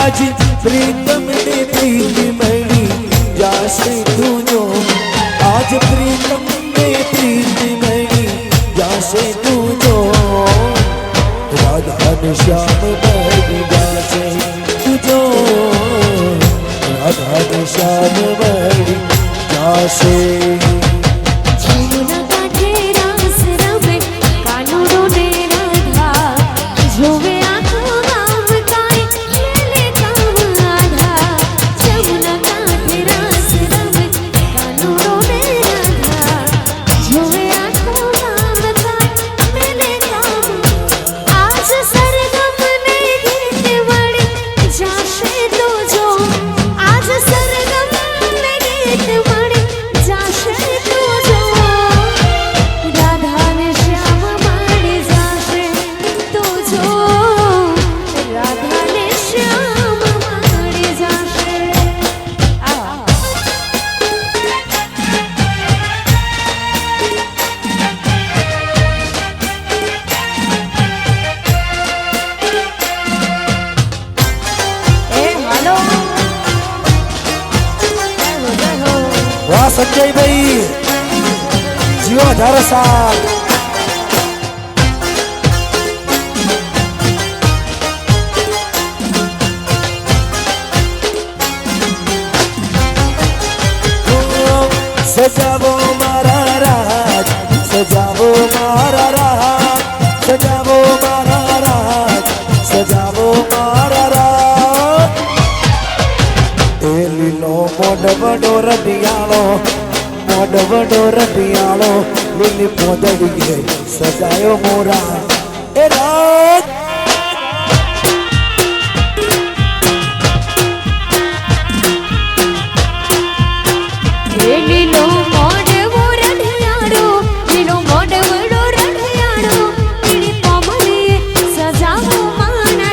આજ પ્રીતમ ને પ્રીત મળી જાશે તુજો આજ પ્રીતમ ને પ્રીત મળી જાશે તુજો રાધા ને શ્યામ મળી જાશે તુજો રાધા ને શ્યામ મળી જાશે संजय भाई जियो 18 साल सजावो मारा राज सजावो मारा राज सजावो मारा राज सजावो मारा राज ए लीलो मोड बडो रडियालो मोड बडो रडियालो लीली पोदड़िए सजायो मोरा ए राज लीलो मोड वो रडियालो लीलो मोड बडो रडियालो लीली पोदड़िए सजायो मारा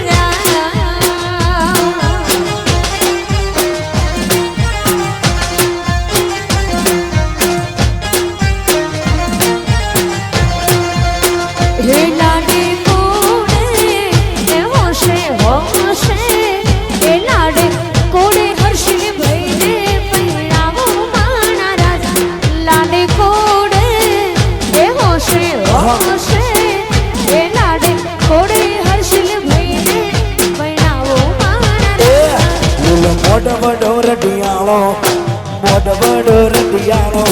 मोड बडो रडियालो मोड बडो रडियालो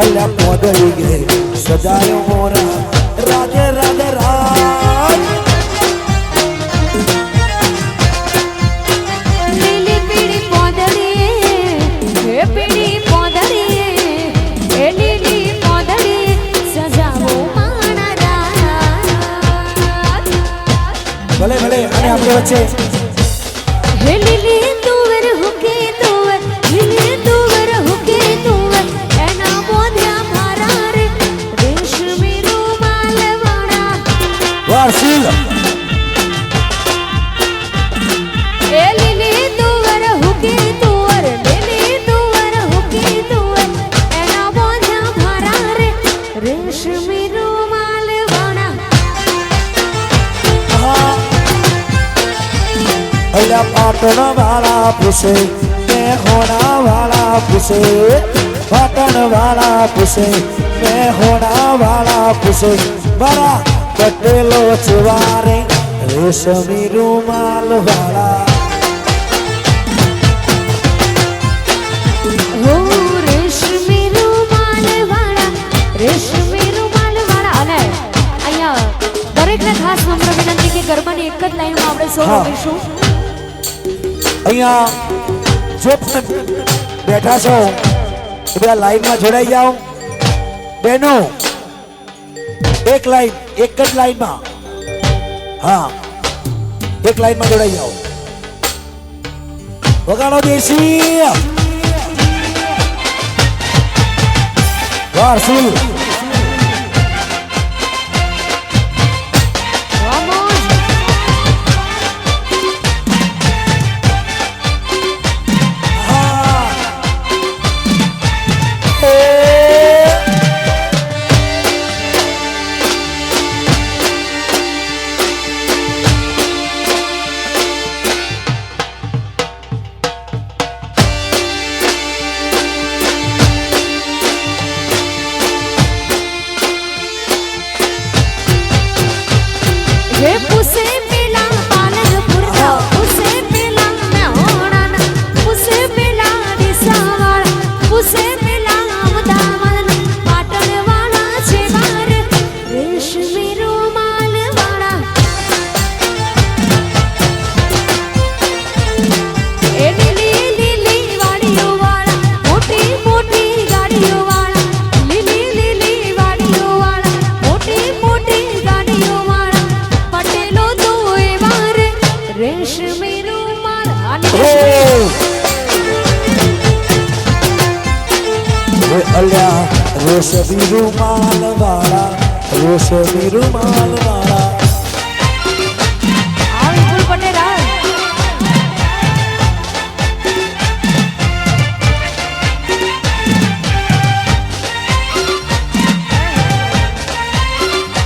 अल्लाह पोदड़िए सजायो मोरा राधे राधे राज लीली पीड़ी पोदड़िए हे पीड़ी पोदड़िए हे लीली पोदड़िए सजावो मारा राज भले भले अने आपके बच्चे हे लीली तुवर हुके तुवर लीली तुवर हुके तुवर एना बोध्या मारा रे रेशमी रुमाल वाला वारसिल ए लीली तुवर हुके तुवर लीली तुवर हुके तुवर एना बोध्या मारा रे रेशमी रुमाल वाला अल्लाह पाटन वाला पुसे मैं होना वाला पुसे पाटन वाला पुसे मैं होना वाला पुसे बड़ा कटेलो चुवारे रेशमी रुमाल वाला हो रेशमी रुमाल वाला रेशमी रुमाल वाला અને અહીંયા દરેકને ખાસ નમ્ર વિનંતી કે ગરબાની એક જ લાઈનમાં આપણે સૌ રમીશું અહીંયા જે બેઠા છો એ બધા લાઈનમાં જોડાઈ જાઓ બહેનો એક લાઈન એક જ લાઈનમાં હા એક લાઈનમાં જોડાઈ જાઓ વગાડો દેશી વારસુલ રેશમી રૂમાલ અને અલ્યા રેશમી રૂમાલ વાળા રેશમી રૂમાલ વાળા આ વિપુલ પટેલ આ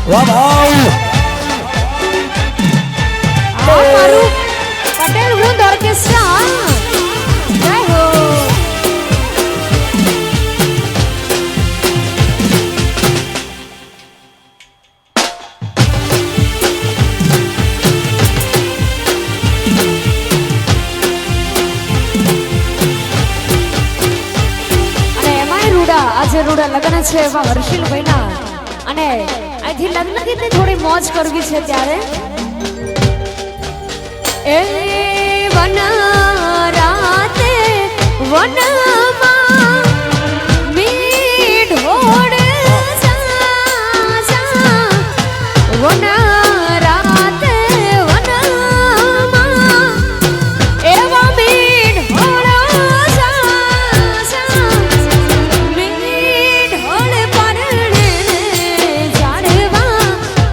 વાહ ભાઈ મારું પટેલ વૃંદ ઓર્કેસ્ટ્રા જય હો અને એમાંય રૂડા આજે રૂડા લગ્ન છે એવા હર્ષિલભાઈના અને અહીંથી લગ્ન ગીતની થોડી મોજ કરવી છે ત્યારે એ વન રાતે વનમાં મીઢોળ જા વન રાતે વનમાં એવા મીઢોળ જા મીઢોળ પરણે જાડવા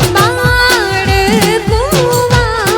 બાળ કુંવારા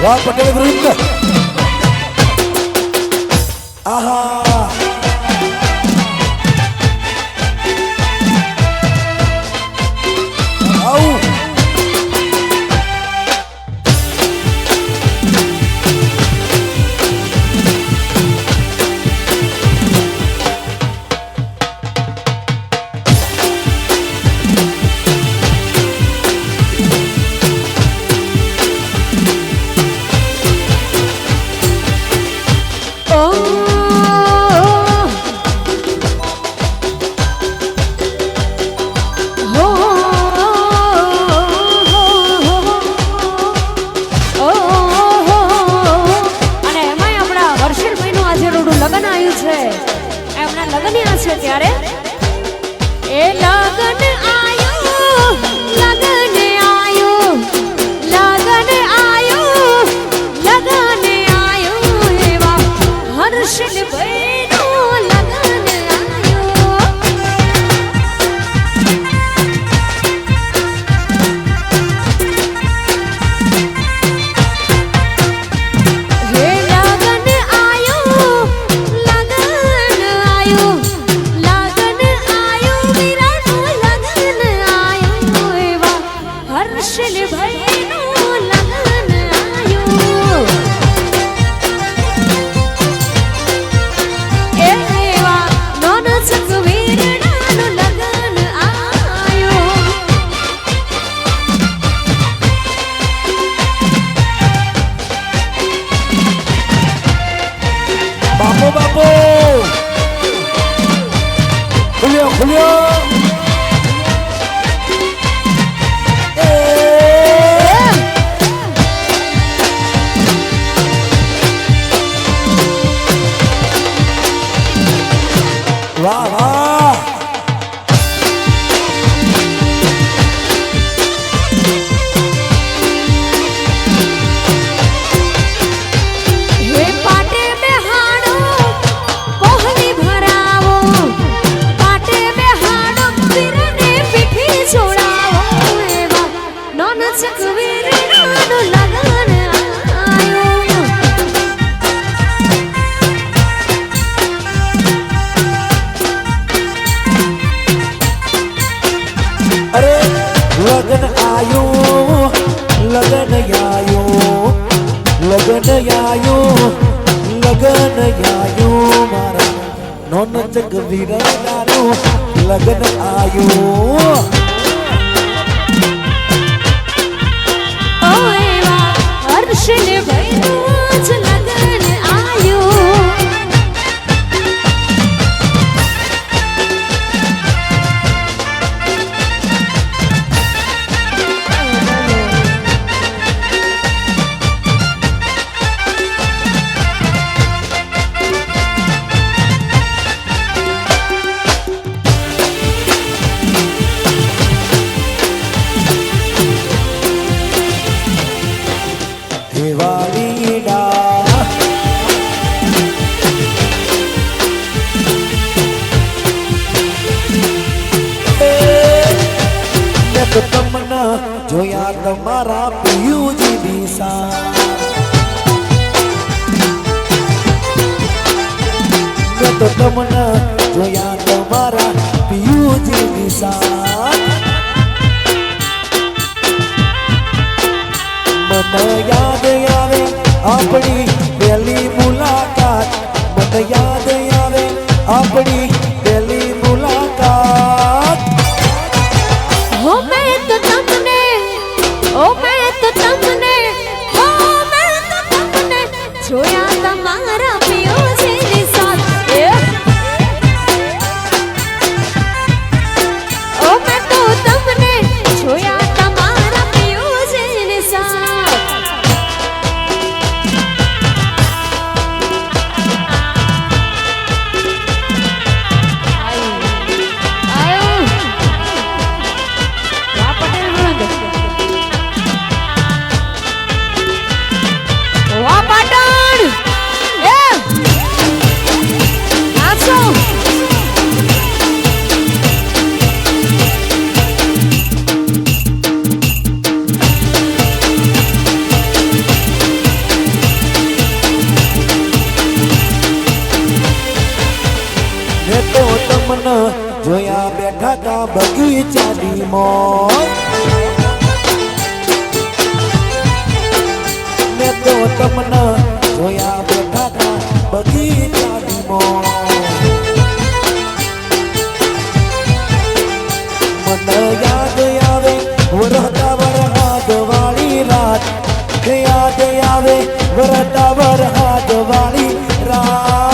વાહ પટેલ વૃંદ આહા આઉ ત્યારે એ લગન આયો લગન આયો લગન આયો લગન આયો એવા હર્ષિલ ભાઈનો લગન આયો હે લગન આયો લગન આયો હર્ષિલ ભાઈનો લગન આયો એવા નોનસક વીરડાનો લગન આયો બાપો બાપો ખુલ્યો ખુલ્યો વાહ વાહ હે પાટે બેહાડો પહોળી ભરાવો પાટે બેહાડો વીરને પીઠી છોડાવો એવા નોનચક વીરડાનો લગન આયો અરે લગન આયો લગન આયો લગન આયો લગન આયો મારા નોનચક વીરડાનો લગન આયો ઓ એવા હર્ષિલ ભાઈનો જ લગન આયો દેવાળીડા મેં તો તમને જોયા તમારા પિયુજી દિશા મેં તો તમને જોયા તમારા પિયુજી દિશા મને યાદ આવે આપણી પહેલી મુલાકાત મને યાદ આવે આપણી પહેલી મુલાકાત હો મેં તો તમને ઓ મેં તો તમને હો મેં તો તમને જોયા તમારા પિયુજીની સાથે ઓ મેં તો તમને જોયા તમારા પિયુજીની સાથે આયો વા પટેલ વૃંદ વા પાટણ એ નાચો મેં તો તમને જોયા બેઠા તા બગીચાની મોજ મેં તો તમને જોયા બેઠા તા બગીચાની મોજ મને યાદ આવે વરહતા વરહાદ વાળી રાત યાદ આવે વરહતા વરહાદ વાળી રાત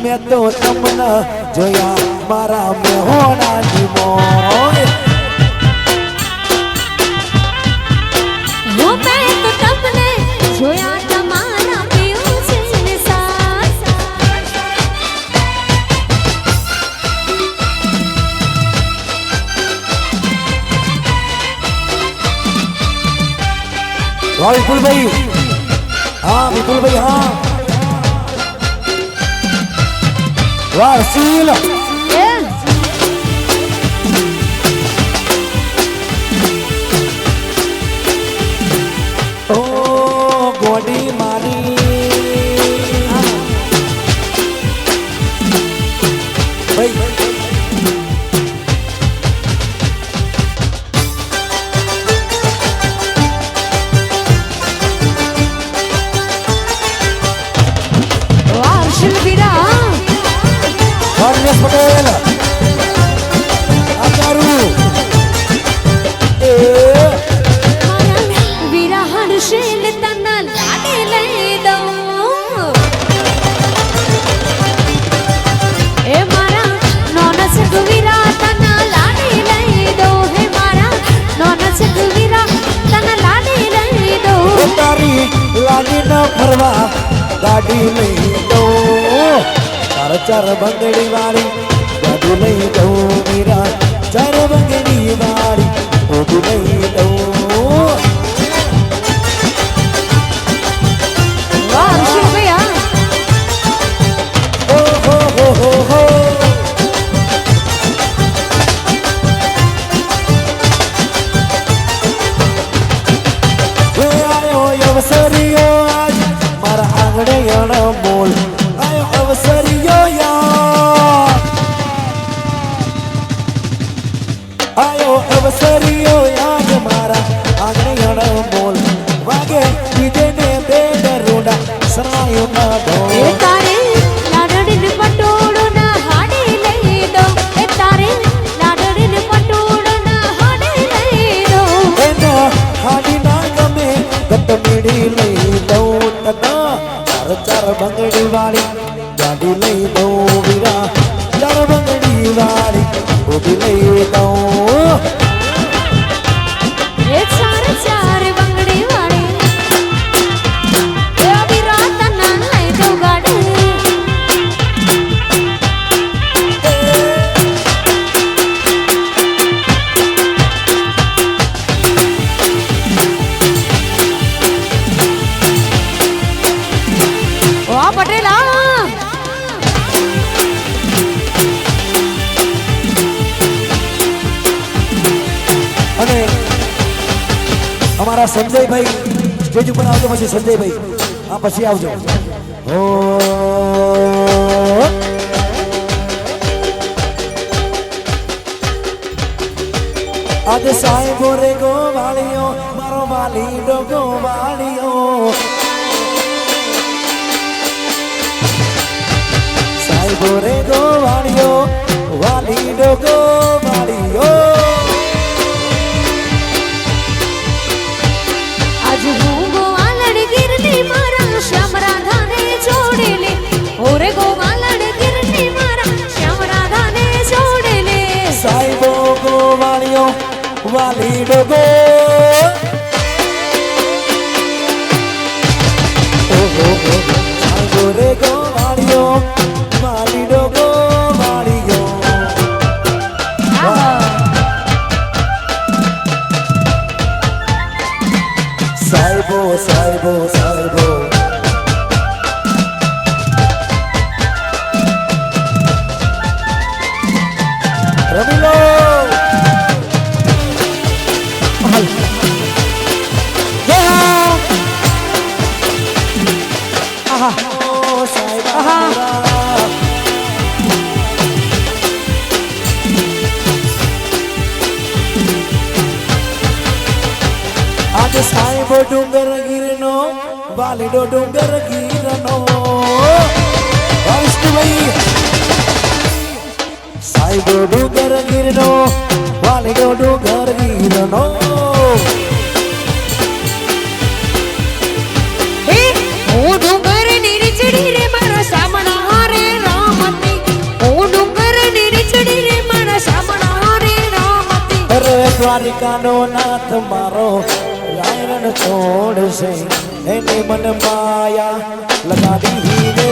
મેં તો તમને જોયા મારા મેહોણાની મોય હું મેં તો તમને જોયા તમારા મ્યુઝિકને સાથ વાહ વિપુલભાઈ હા વિપુલભાઈ હા વાહ સીલ ઓ ગોડી મારી ભાઈ હર્ષ પટેલ આચારું વીરા હર્ષેલ તના લાડે લઈ દઉં એ મારા નોનસ વીરા તના લાડે લઈ દઉં હે મારા નોનસ વીરા તના લાડે લઈ દઉં તારી લાડી ન ફરવા ગાડી લઈ દઉં ચાર બંગડી વાળી ગાડી લઈ દઉં મીરા ચાર બંગડી વાળી ગાડી લઈ દઉં વાહ હર્ષેલ ભૈયા ઓ હો આયો અવસરીઓ આજ મારા આંગણે અણમોલ આયો અવસરીઓ આયો અવસરીઓ યાદ મારા આંગણે અણમોલ વાગે દીદે ને બે દરોડા સરાયો ના ઢોલ એ તારે લાડડીને પટોળો ના હાડે લઈ દઉં એ તારે લાડડીને પટોળો ના હાડે લઈ દઉં એના હાડી ના ગમે ગત મીડી લઈ દઉં તના ચાર બંગડી વાળી ગાડી લઈ દઉં વીરા ચાર બંગડી વાળી ગાડી લઈ દઉં એ ચાર ચાર બંગડી વાળી એ વીરા તના લઈ દઉં ગાડી ઓ પટેલ અને અમારા સંજયભાઈ સ્ટેજ ઉપર આવજો પછી સંજયભાઈ હા પછી આવજો ઓ આજે સાહેબો રે ગોવાળીઓ મારો વાલી ડોગો વાળીઓ સાહેબો રે ગોવાળીઓ વાલી ડોગો વાળીઓ આજ હું ગોવાલડ ગીરની મારા શ્યામ રાધાને જોડેલે ઓરે ગોવાલડ ગીરની મારા શ્યામ રાધાને જોડેલે સાહેબો ગોવાળીઓ વાલી ડોગો સાહેબો રે ગોવાળીઓ વાલી ડોગો વાળીઓ સાહેબો સાહેબો સાહેબો રમી લો આજે સાહેબો ડુંગર ગીરનો વાલીડો ડુંગર ગીરનો ભાઈ સાહેબો ડુંગર ગીરનો વાલીડો ડુંગર ગીરનો એ દ્વારિકાનો નાથ મારો રાયણ છોડશે એને મન માયા લગાડી રે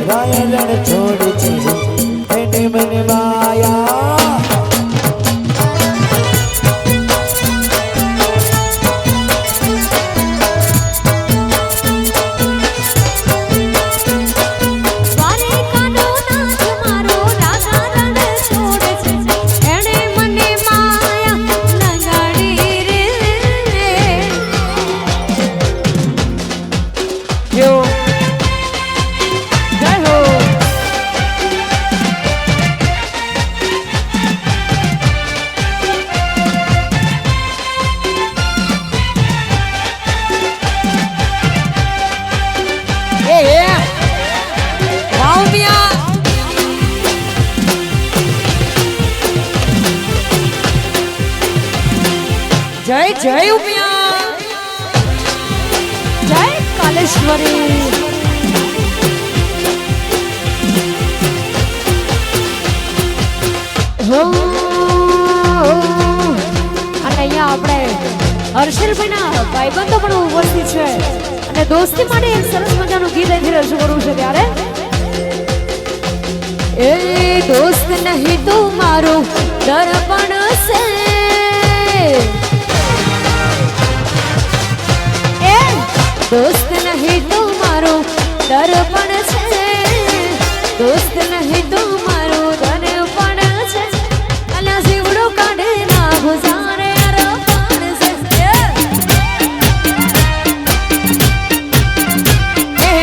રાયણ છોડ છે એને મન માયા દ્વારિકાનો નાથ મારો રાજા રણ છોડ છે એણે મને માયા લગાડી રે જો જય જય ઉમિયા જય કાલેશ્વરી હો અને અહીંયા આપણે હર્ષલભાઈના ભાઈબંધો પણ ઉપસ્થિત છે અને દોસ્તી માટે એક સરસ મજાનું ગીત અહીંથી રજૂ કરવું છે ત્યારે એ દોસ્ત નહીં તું મારો દર્પણ છે दोस्त नहीं तुम्हारो दर्पण छे दोस्त नहीं तुम्हारो दर्पण छे अला जीवड़ो काढे ना गुजारे अरपण छे ए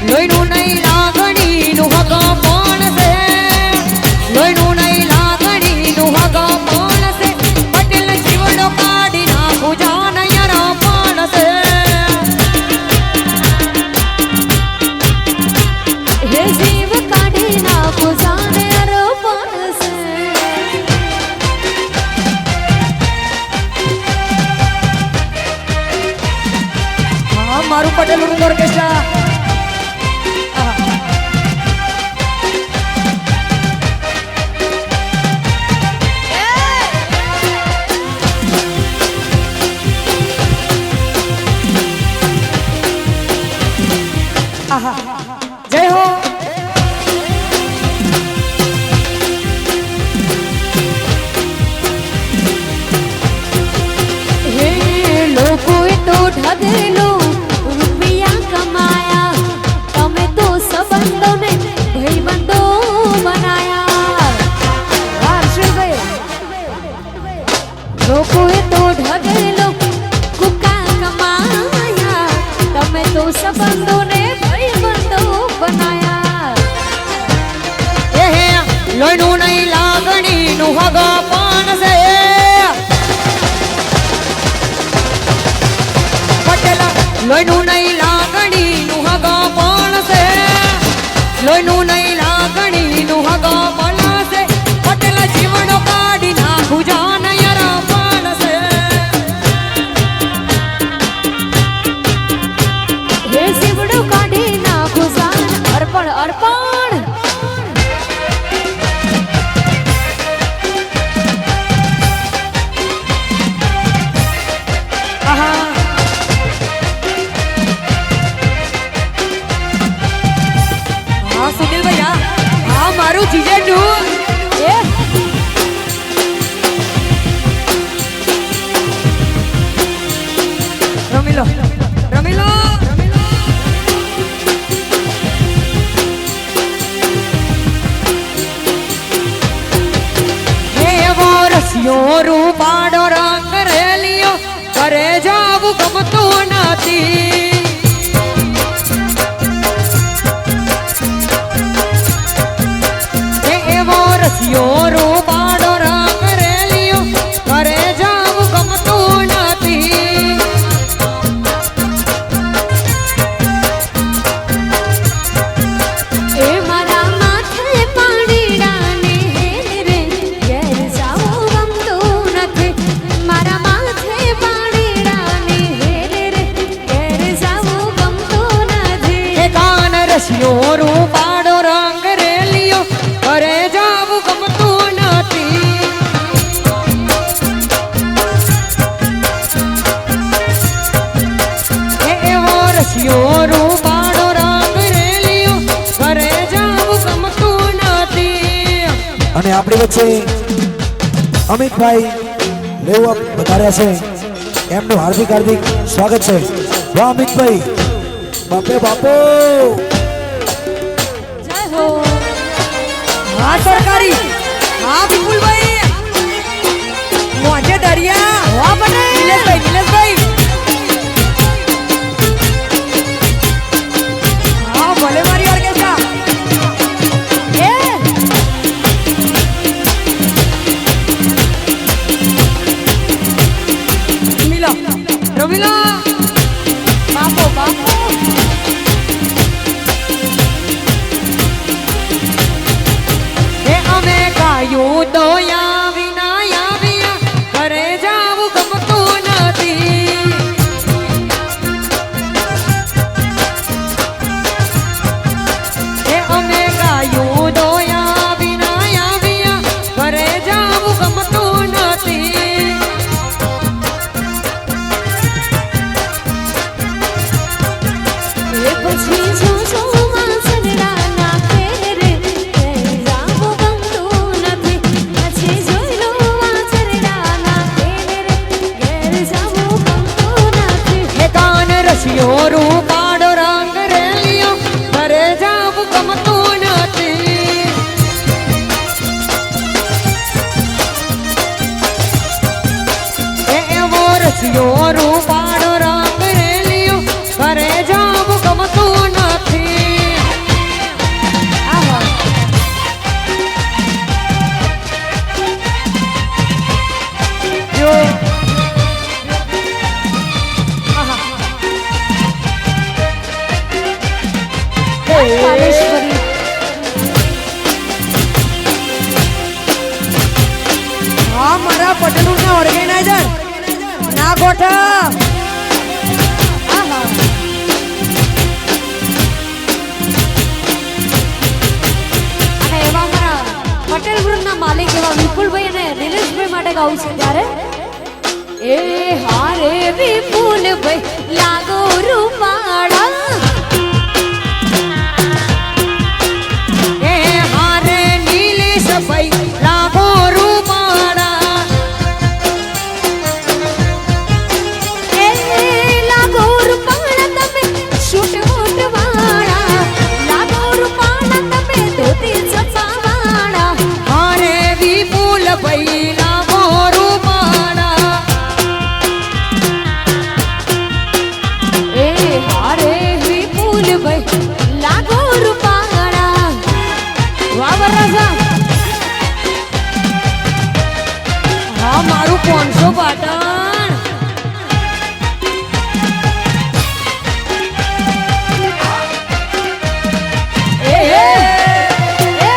लोईનું નહીં લાગણીનું હગપણ છે લોહીનું નહીં લાગણીનું હગપણ છે પટેલ જીવડો કાઢી નાખું જાન અરપણ છે जीव काढ़ी नाखो जाने अरपण से હા મારું પટેલ ઓર્કેસ્ટ્રા જય હો तो ढगलो रुपया कमाया तमे तो संबंधों ने भाईबंधो बनाया लोकोए तो ढगलो कुका कमाया तमे तो संबंधों ने भाईबंधो बनाया એ લોહીનું નહીં લાગણીનું હગપણ છે લોહીનું નહીં લાગણીનું હગપણ છે લોહીનું નહીં લાગણીનું હગપણ છે પટેલ જીવડો કાઢી નાખું જાન અરપણ છે हे जीवड़ो काढ़ी नाखो जान अर्पण अर्पण આહા હા સુનિલ ભૈયા હા મારું જીજેનું ए રમી લો રમી લો હે વરસ્યો રૂપાડો રંગ રેલિયો કરે જાવું ગમતું નથી રસિયો રૂપાડો રંગ રેલિયો ઘરે જાવું ગમતું નથી. એ મારા માથે પાણીડાને હેલ રે ઘેર જાવું ગમતું નથી. મારા માથે પાણીડાને હેલ રે ઘેર જાવું ગમતું નથી. એ કાન રસિયો રૂપાડો રંગ રેલિયો ઘરે જાવું ગમતું નથી. એવો રસિયો રૂપાડો રંગ રેલિયો ઘરે જાવું ગમતું નથી. અને આપણી વચ્ચે અમિતભાઈ લેવા વધાર્યા છે, એમનું હાર્દિક હાર્દિક સ્વાગત છે. વાહ અમિતભાઈ, બાપે બાપો. જય હો. હા સરકારી, હા વિપુલભાઈ, મોજે દરિયા, વાહ બને નિલેશભાઈ, હા ભલે મારી ઓર્કેસ્ટ્રા. એ રમીલા બાપો બાપો. એ અમે ગાયું તો વિના આવ્યા ઘરે જાવું ગમતું નથી. એ અમે ગાયું તો વિના આવ્યા ઘરે જાવું ગમતું નથી. એ પછી જો વાસરડા નાખે રે ઘેર જાવું ગમતું નથી. પછી જોઈ લો વાસરડા નાખે રે ઘેર જાવું ગમતું નથી. એ કાન રસિયો રૂપાડો રંગ રેલિયો ઘરે જાવું ગમતું નથી. એવો રસિયો રૂપાડો રંગ રેલિયો ઘરે જાવું ગમતું નથી. આહા. જો કાલેશ્વરી. હા મારા પટેલું ના ઓર્ગેનાઇઝર ના ગોઠા. આહા. અને એવા અમારા પટેલ ગ્રુપના માલિક એવા વિપુલભાઈ અને નિલેશભાઈ માટે ગાવું છે ત્યારે એ હારે વિપુલભાઈ લાગો રૂપાળા. એ હારે નીલેશભાઈ લાગો રૂપાળા. એ લાગો રૂપાળા તમે શૂટ વૂટ વાળા. લાગો રૂપાળા તમે ધોતી છપાવાળા. હારે વિપુલભાઈ લાગો રૂપાળા. એ હારે વિપુલભાઈ લાગો રૂપાળા. વાહ વરરાજા. હા મારું 500 પાટણ. એ એ એ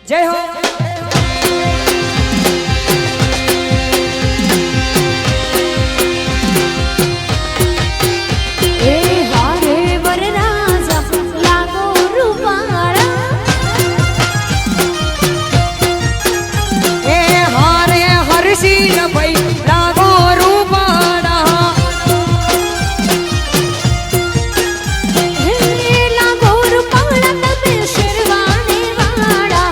જય હો. એ હારે વરરાજા લાગો રૂપાળા. એ હારે હરશીલભાઈ લાગો રૂપાળા. હે લાગો રૂપાળા તમે શેરવાની વાળા.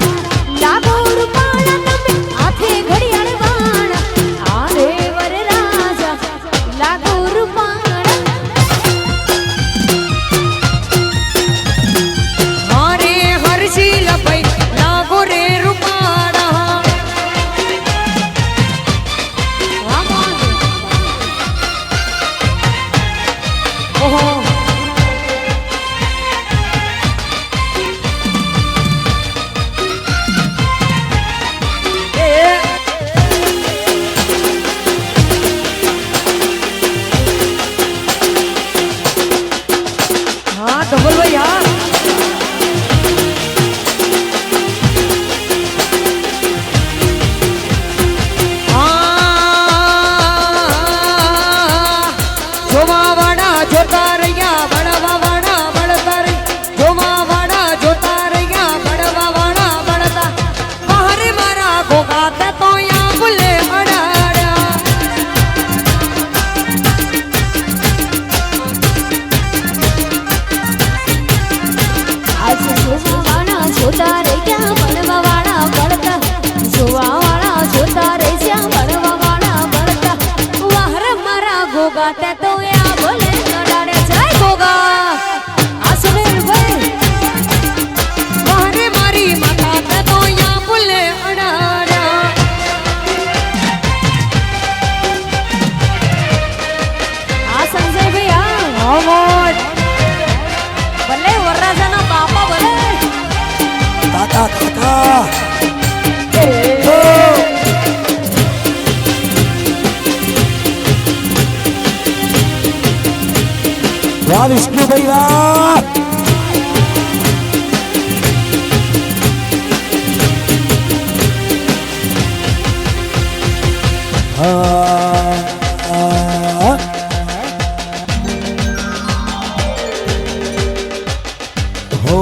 લાગો રૂપાળા તમે હાથે ઘડિયાળ વાળા. હારે વરરાજા લાગો રૂપાળા. હારે હરશીલભાઈ લાગો રે રૂપાળા. વાહ મોહન. ઓહો વાહ વિષ્ણુભાઈ વાહ હો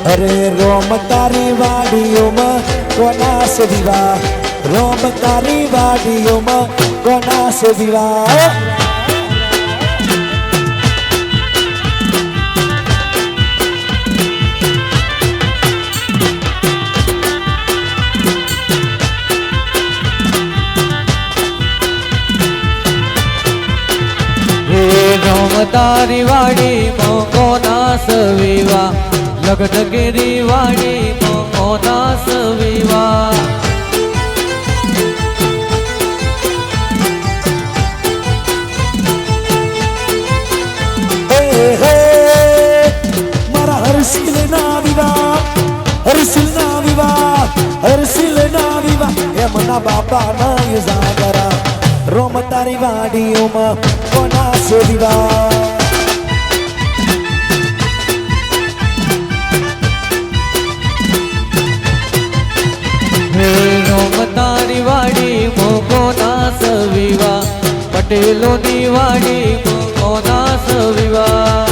અરે રોમ તારી વાડીઓમાં કોના સે વિવાહ રોમ તારી વાડીઓમાં કોના સે વિવાહ તારી વાડી મોકોના સવિવા લગ્ન કેરી વાડી મોકોના સવિવા મારા હરસિલ ના વિવાહ હરસિલ ના વિવાહ હરસિલ ના વિવાહ એમના બાપા ના યુઝાગરા રોમ તારી વાડીઓમાં કોના સે વિવાહ રોમ તારી વાડી મોકોના સવિવા પટેલોની વાડી મોકોના સવિવા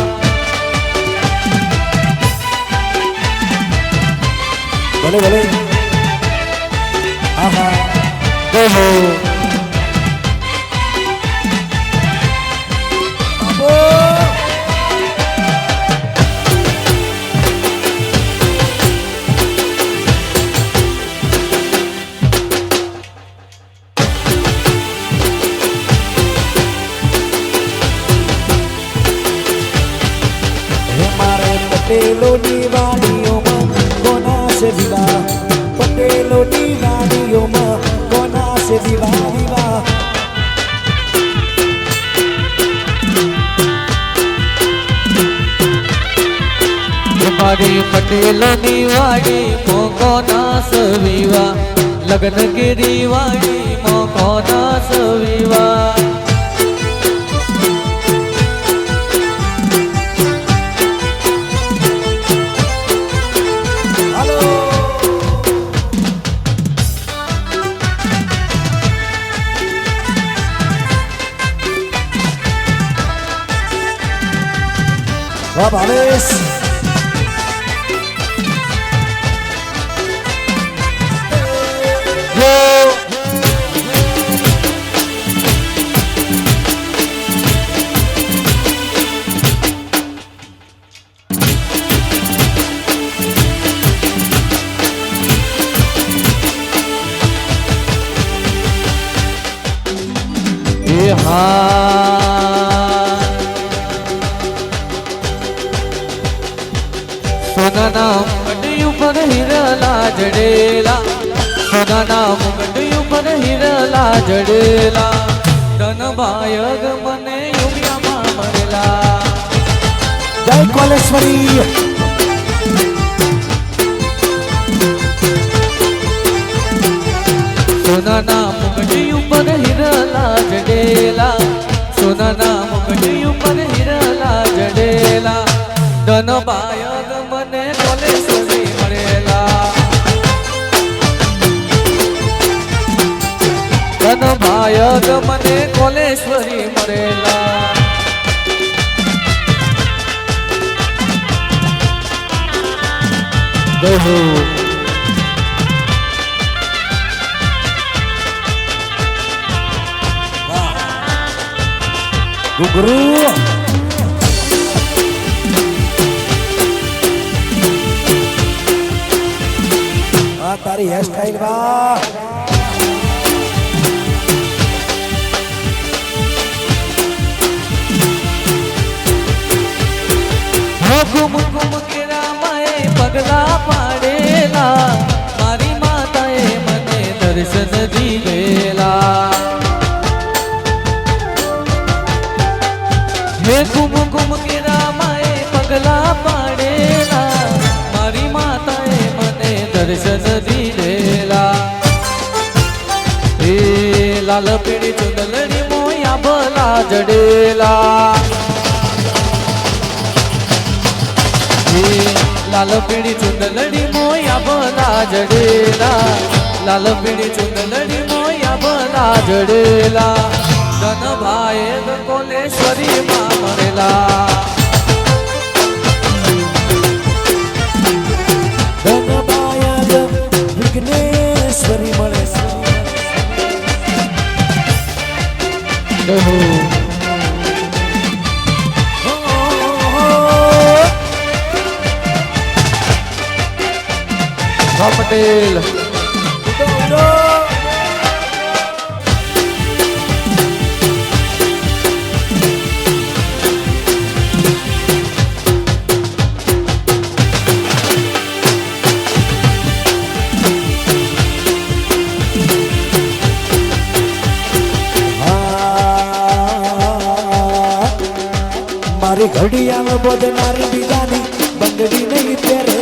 ભલે ભલે આહા ઓહો પટેલોની વાડીઓમાં કોના સે વિવાહ પટેલોની વાડીઓમાં કોના સે વિવાહ વિવાહ મારી પટેલોની વાડી મોકોના સવિવા લગ્ન કેરી વાડી મોકોના સવિવા વાહ ભાવેશ સોનાના મુગટ ઉપર હિરલા જડેલા સોનાના મુગટ ઉપર હિરલા જડેલા ધન બાયગ મને યુમિયામાં મળેલા જય કોલેશ્વરી સોનાના મુગટ ઉપર હિરલા જડેલા સોનાના મુગટ ઉપર હિરલા જડેલા ધન બાયગ મને કોલેશ્વરી મળેલા ધન બાયગ મને કોલેશ્વરી મળેલા ગુગરુ આ તારી હેર સ્ટાઈલ વાહ હુકુમ હુકુમ કેરા માએ પગલા પાડેલા મારી માતાએ મને દર્શન દીધેલા હે કુમ કુમ કેરા માએ પગલા પાડેલા મારી માતાએ મને દર્શન દીધેલા હે લાલ પીળી ચુંદલડી મોયા ભલા જડેલા લાલ પીળી ચુંદલડી મોયા બના જડેલા લાલ પીળી ચુંદલડી મોયા બના જડેલા ધન ભાઈ કોલેશ્વરી માં મળેલા ધનબાયદ વિઘ્નેશ્વરી મળે પટેલ મારી ઘડિયાળ બોધનારી બીજાની બંગડી નહીં પહેરે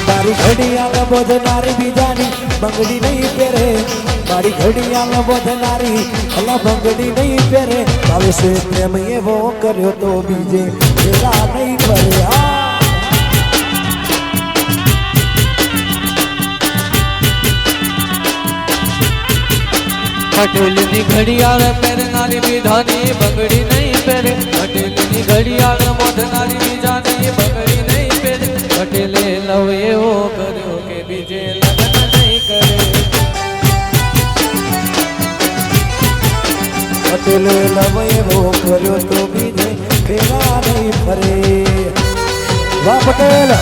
મારી ઘડિયાળ બોધનારી બીજાની બંગડી નહીં પહેરે મારી ઘડિયાળ બોધનારી અલા બંગડી નહીં પહેરે હવે છે પ્રેમ એવો કર્યો તો બીજે પેલા નહીં પડે પટેલની ઘડિયાળ પહેરનારી બીજાની બંગડી નહીં પહેરે પટેલની ઘડિયાળ બોધનારી બીજાની બંગડી નહીં પહેરે પટેલે લવ એવો કર્યો કે બીજે લગ્ન નહીં કરે પટેલે લવ એવો કર્યો તો બીજે પેલા નહીં ફરે વાહ પટેલ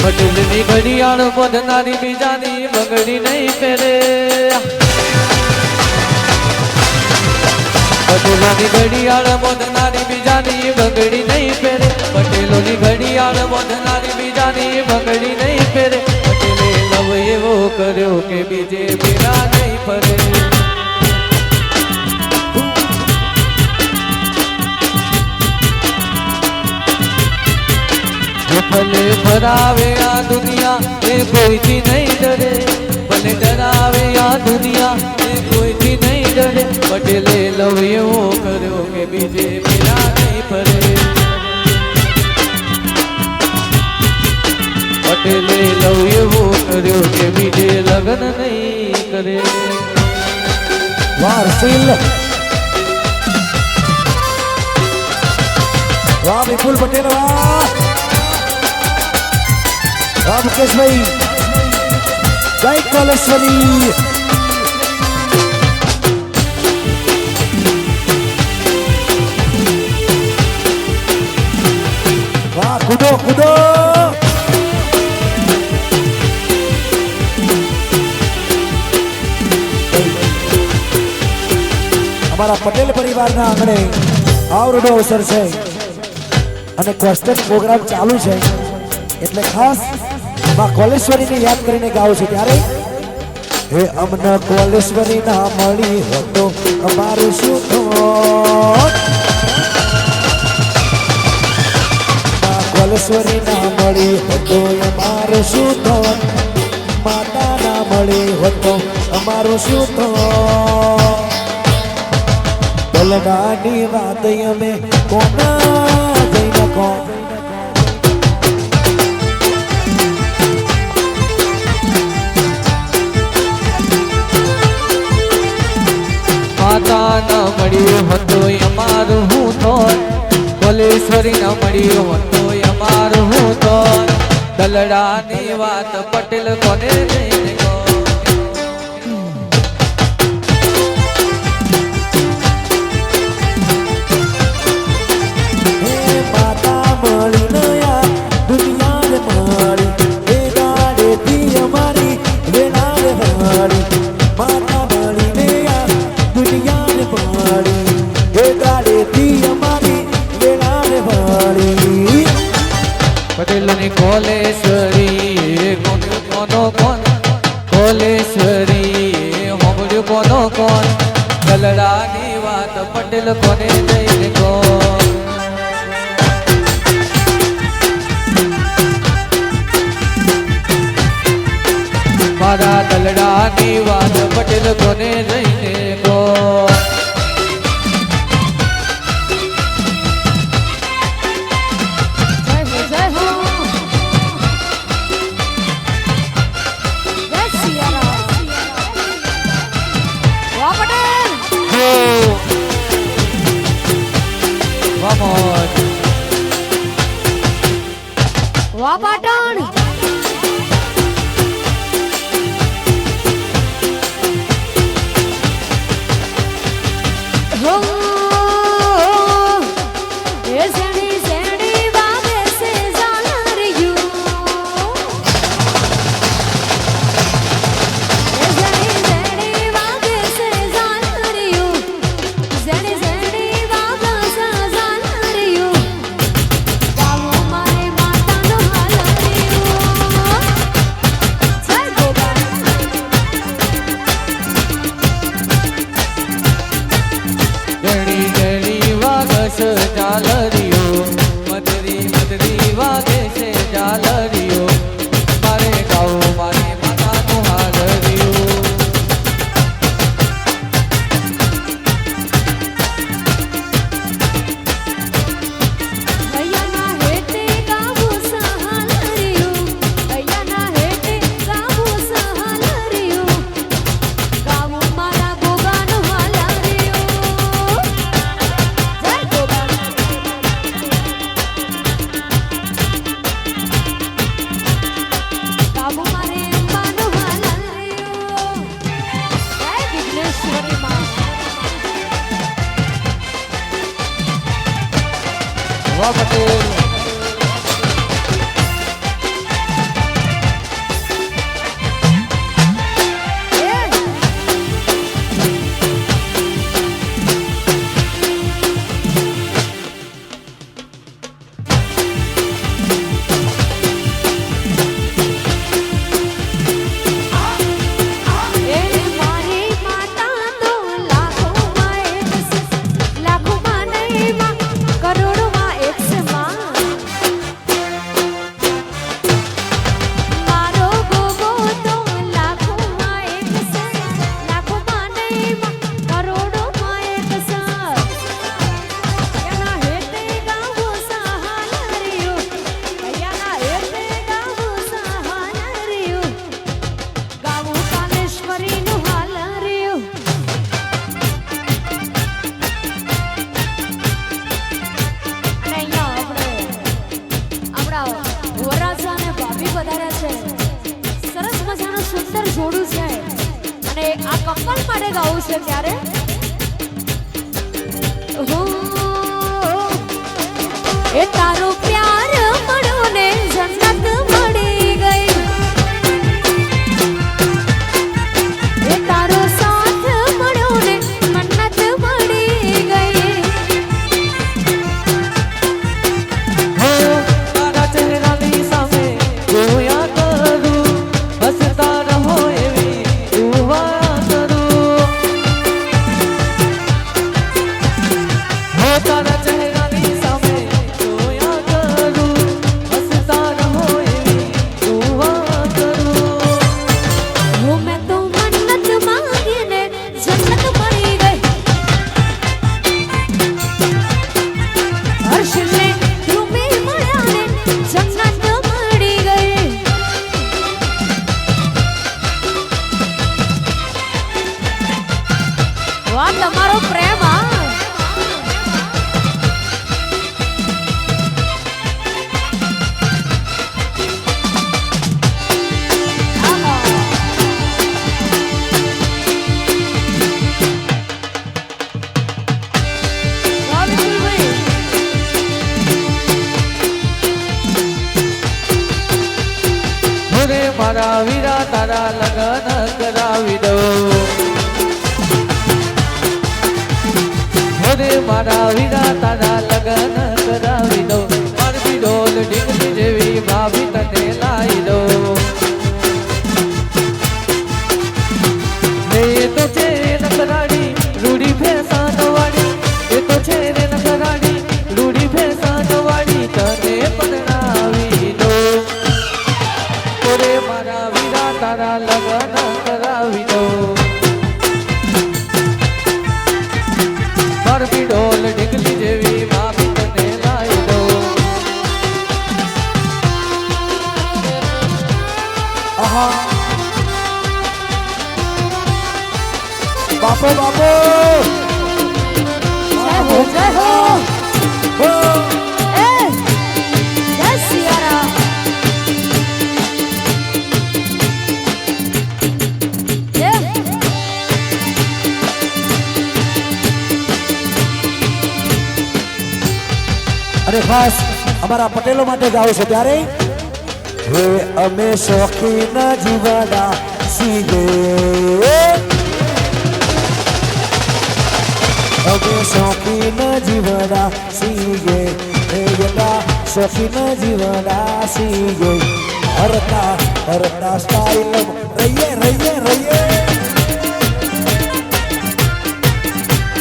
પટેલની ઘડિયાળ બોધનારી બીજાની બંગડી નહીં પહેરે પટેલોની ઘડિયાળ બોધનારી બીજાની બંગડી નહીં પહેરે પટેલોની ઘડિયાળ બોધનારી બીજાની બંગડી નહીં પહેરે પટેલે લવ એવો કર્યો કે બીજે પેલા નહીં ફરે ભલે ફરાવે આ દુનિયા એ કોઈથી નહીં ડરે ભલે ડરાવે આ દુનિયા એ કોઈથી નહીં ડરે પટેલે લવ એવો કર્યો કે બીજે પેલા નહીં ફરે પટેલે લવ એવો કર્યો કે બીજે લગ્ન નહીં કરે વારસીલ વાહ વિપુલ પટેલ વાહ વાહ મુકેશભાઈ જય કોલેશ્વરી વાહ કૂદો કૂદો અમારા પટેલ પરિવારના આંગણે આવડો અવસર છે અને ક્વેશ્ચન પ્રોગ્રામ ચાલુ છે એટલે ખાસ માં કોલેશ્વરીને યાદ કરીને ગાઉં છું ત્યારે હે અમને કોલેશ્વરી ના મળી હતો અમારું શું થોત કોલેશ્વરી ના મળી હતો અમારું શું થોત માતા ના મળી હતો અમારું શું થોત દલડાની વાત અમે કોના જઈને કોણ માતા ન મળ્યું હતું અમારું હું થોત કોલેશ્વરી ન મળ્યું હતું અમારું હું થોત દલડાની વાત પટેલ કોને લઈને ગો માતા મળી નયા દુનિયા મારી એ દાડેથી અમારી વેણા મારી માતા મળી નયા કોનો કોણ દલડાની વાત પટેલ કોને જઈને કોણ મારા દલડાની વાત પટેલ કોને જઈને કોણ જય હો જય સિયારામ વાહ પટેલ Vamos! વાહ પાટણ હો એ સેણી સેણી વાગે સે ઝાલરિયું એ સેણી સેણી વાગે સે ઝાલરિયું સેણી સેણી વાગે સે ઝાલરિયું ગાવો મારે માતાનો હાલરિયું જય ગોબા ગણી ગણી વાગસ ઝાલરિયો મદરી મદરી વાગે છે ઝાલરિયો મારે ગાવું મારે માતાનું હાલરિયું અયના હેતે ગાવો સહાલરિયું અયના હેતે ગાવો સહાલરિયું ગાવો મારા ગોગાનો હાલરિયું જય ગોગા ગાવો મારે અંબાનો હાલરિયું જય વિઘ્નેશ્વરી માં વાહ પટેલ એ મારી માતા તો લાખોમાં એક છે લાખોમાં નહીં માં કરોડોમાં એક છે માં મારો ગોગો તો લાખોમાં એક છે લાખોમાં નહીં માં કરોડોમાં એક છે એના હેતે ગાવો સહાલરિયું એના હેતે ગાવો સહાલરિયું ગાવું કાલેશ્વરીનું હાલરિયું અને અહીંયા આપણા વરરાજા અને ભાભી પધાર્યા છે સરસ મજાનું સુંદર જોડું છે અને આ કપલ માટે ગાવું છે ત્યારે એ તારો પ્યાર મળ્યો ને જન્નત મળી ગઈ એ તારો સાથ મળ્યો ને મન્નત મળી ગઈ તારા ચહેરાની સામે જોયા કરું હસતા રહો એવી દુઆ કરું તારા ચહેરાની સામે જોયા કરું હસતા રહો એવી દુઆ કરું હું મેં તો મન્નત માંગીને જન્નત મળી ગઈ હર્ષને ધ્રુમે મળ્યા ને જન્નત મળી ગઈ વાહ તમારો પ્રેમ હા વાહ વિપુલભાઈ અરે મારા વીરા તારા લગન કરાવી દઉં અરે મારા વીરા તારા લગન કરાવી દઉં મારી ડોલ ઢીંગલી જેવી ભાભી તને લાવી દઉં એ તો છે બાપુ જય હો જય હો હો. એ જય સિયારામ જય અને ખાસ અમારા પટેલો માટે ગાવું છે ત્યારે હે અમે શોખીન જીવડા સીગે અમે શોખીન જીવડા સીગે હે યલા શોખીન જીવડા સીગે હરતા હરતા સ્ટાઇલ રહીએ રહીએ રહીએ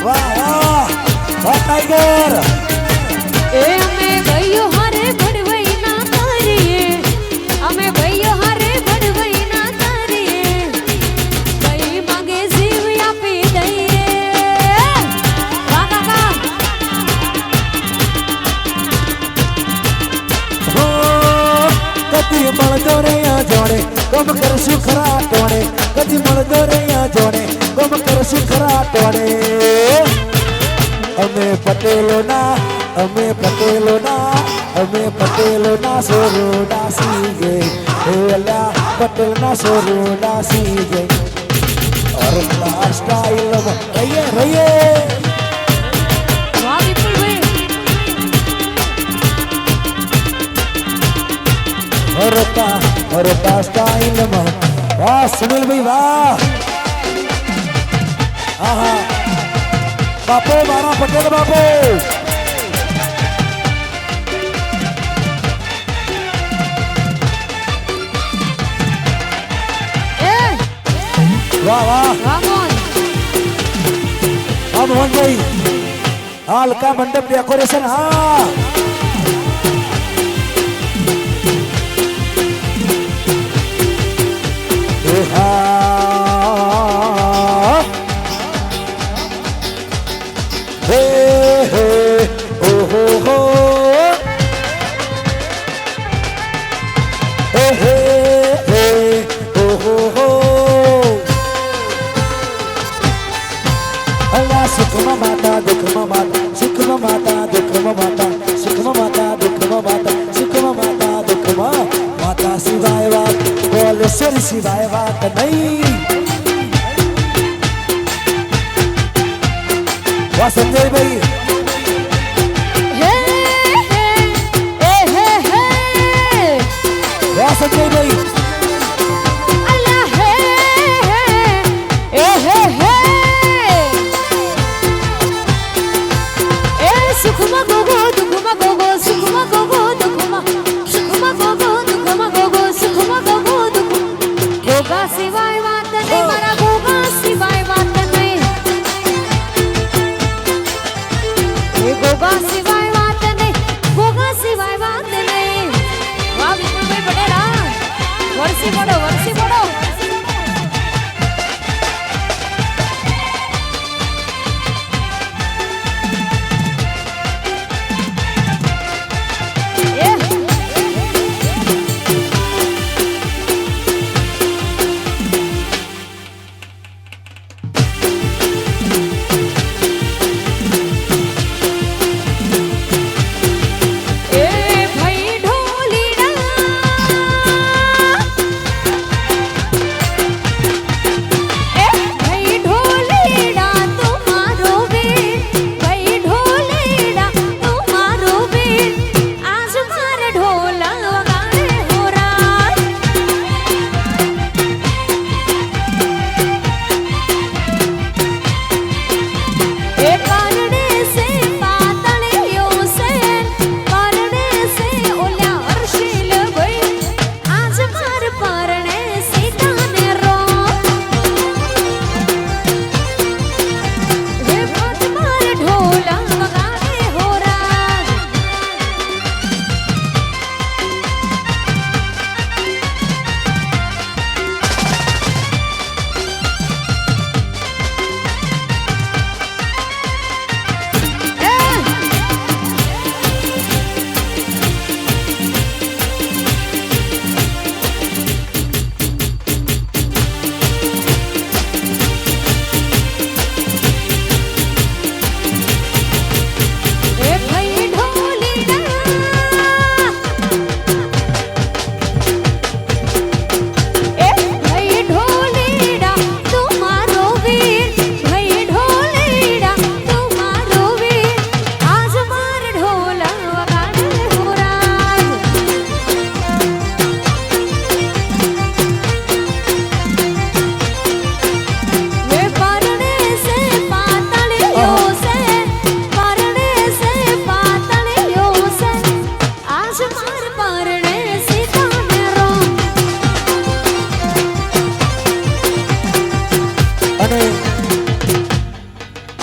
વાહ વાહ વાહ ટાઈગર એ અમે ભાઈઓ હારે ભડવઈ ના તારીએ અમે ભાઈઓ હારે ભડવઈ ના તારીએ ભાઈ માંગે જીવ આપી દઈએ વાહ કાકા હો કદી મળતો રે આ જોડે ગમ કરશું ખરા ટોળે કદી મળતો રે આ જોડે ગમ કરશું ખરા ટોળે અમે પટેલોના અમે પટેલોના સોરોડા સીગે એલા પટેલના સોરોડા સીગે અરલા સ્ટાઇલ રહીએ રહીએ વાહ વિપુલભાઈ હરતા હરતા સ્ટાઇલમાં વાહ સુનિલભાઈ વાહ આહા બાપુ મારા પટેલ બાપુ એ વાહ વાહ વાહ મોહન હા મોહનભાઈ હા હલકા મંડપ ડેકોરેશન હા એ હા હે હે ઓ હો હો હે હે હે ઓ હો હો અલ્લા સુખમાં માતા દુઃખમાં માતા સુખમાં માતા દુઃખમાં માતા સુખમાં માતા દુઃખમાં માતા સુખમાં માતા દુઃખમાં માતા સિવાય વાત બોલેશ્વર સિવાય વાત નહીં વાહ સંજયભાઈ હે હે એ હે હે વાહ સંજયભાઈ અલ્લા હે હે એ હે હે એ સુખમાં ગોગો દુઃખમાં ગોગો સુખમાં ગોગો દુઃખમાં સુખમાં ગોગો દુઃખમાં ગોગો સુખમાં ગોગો દુઃખ ગોગા સિવાય વાત નહીં મારા ગોગા સિવાય વાત નહીં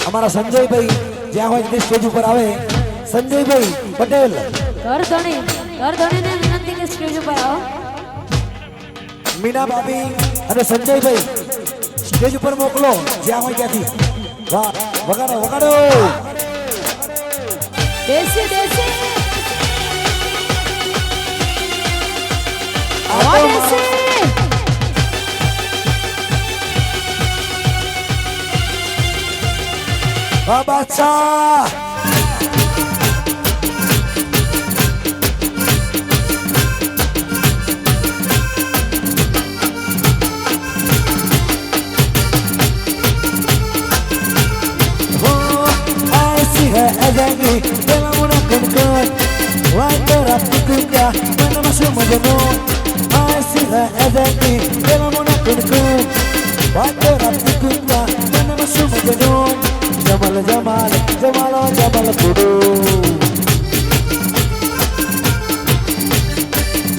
અમારા સંજયભાઈ જ્યાં હોય તે સ્ટેજ ઉપર આવે સંજયભાઈ પટેલ ઘરધણીને વિનંતી કે સ્ટેજ ઉપર આવો. મીના ભાભી અને સંજયભાઈ સ્ટેજ ઉપર મોકલો જ્યાં હોય ત્યાંથી. વાહ વગાડો વગાડો દેશી દેશી આ તો દેશી વાહ બાદશાહ है अजंगी तेरा मुना कनकन वाई तेरा पिकुया मैंने मशहूर मजनू ऐसी है अजंगी तेरा मुना कनकन वाई तेरा पिकुया मैंने मशहूर मजनू जमल जमाल जमालो जमल कुडू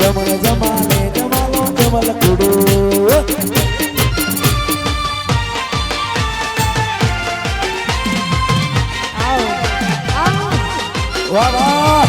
जमल जमाले जमालो जमल कुडू वाह वाह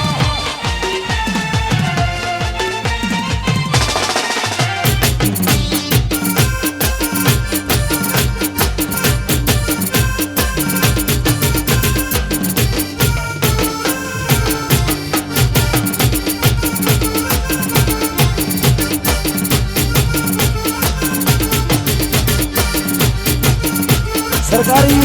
सरकारी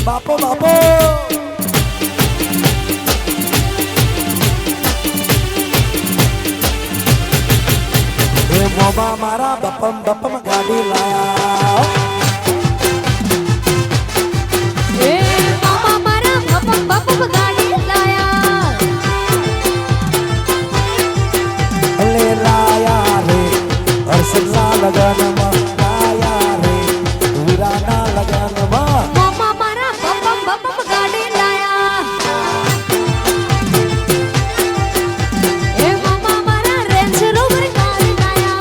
बापो बापो ए मोमा मारा बपम बपम गाड़ी लाया ए मामा मारा बपम बपम गाड़ी लाया ले लाया रे हर्षला लगन में लाया रे वीराना लगन में मामा मारा बपम बपम गाड़ी लाया ए मामा मारा रेंज रोवर गाड़ी लाया.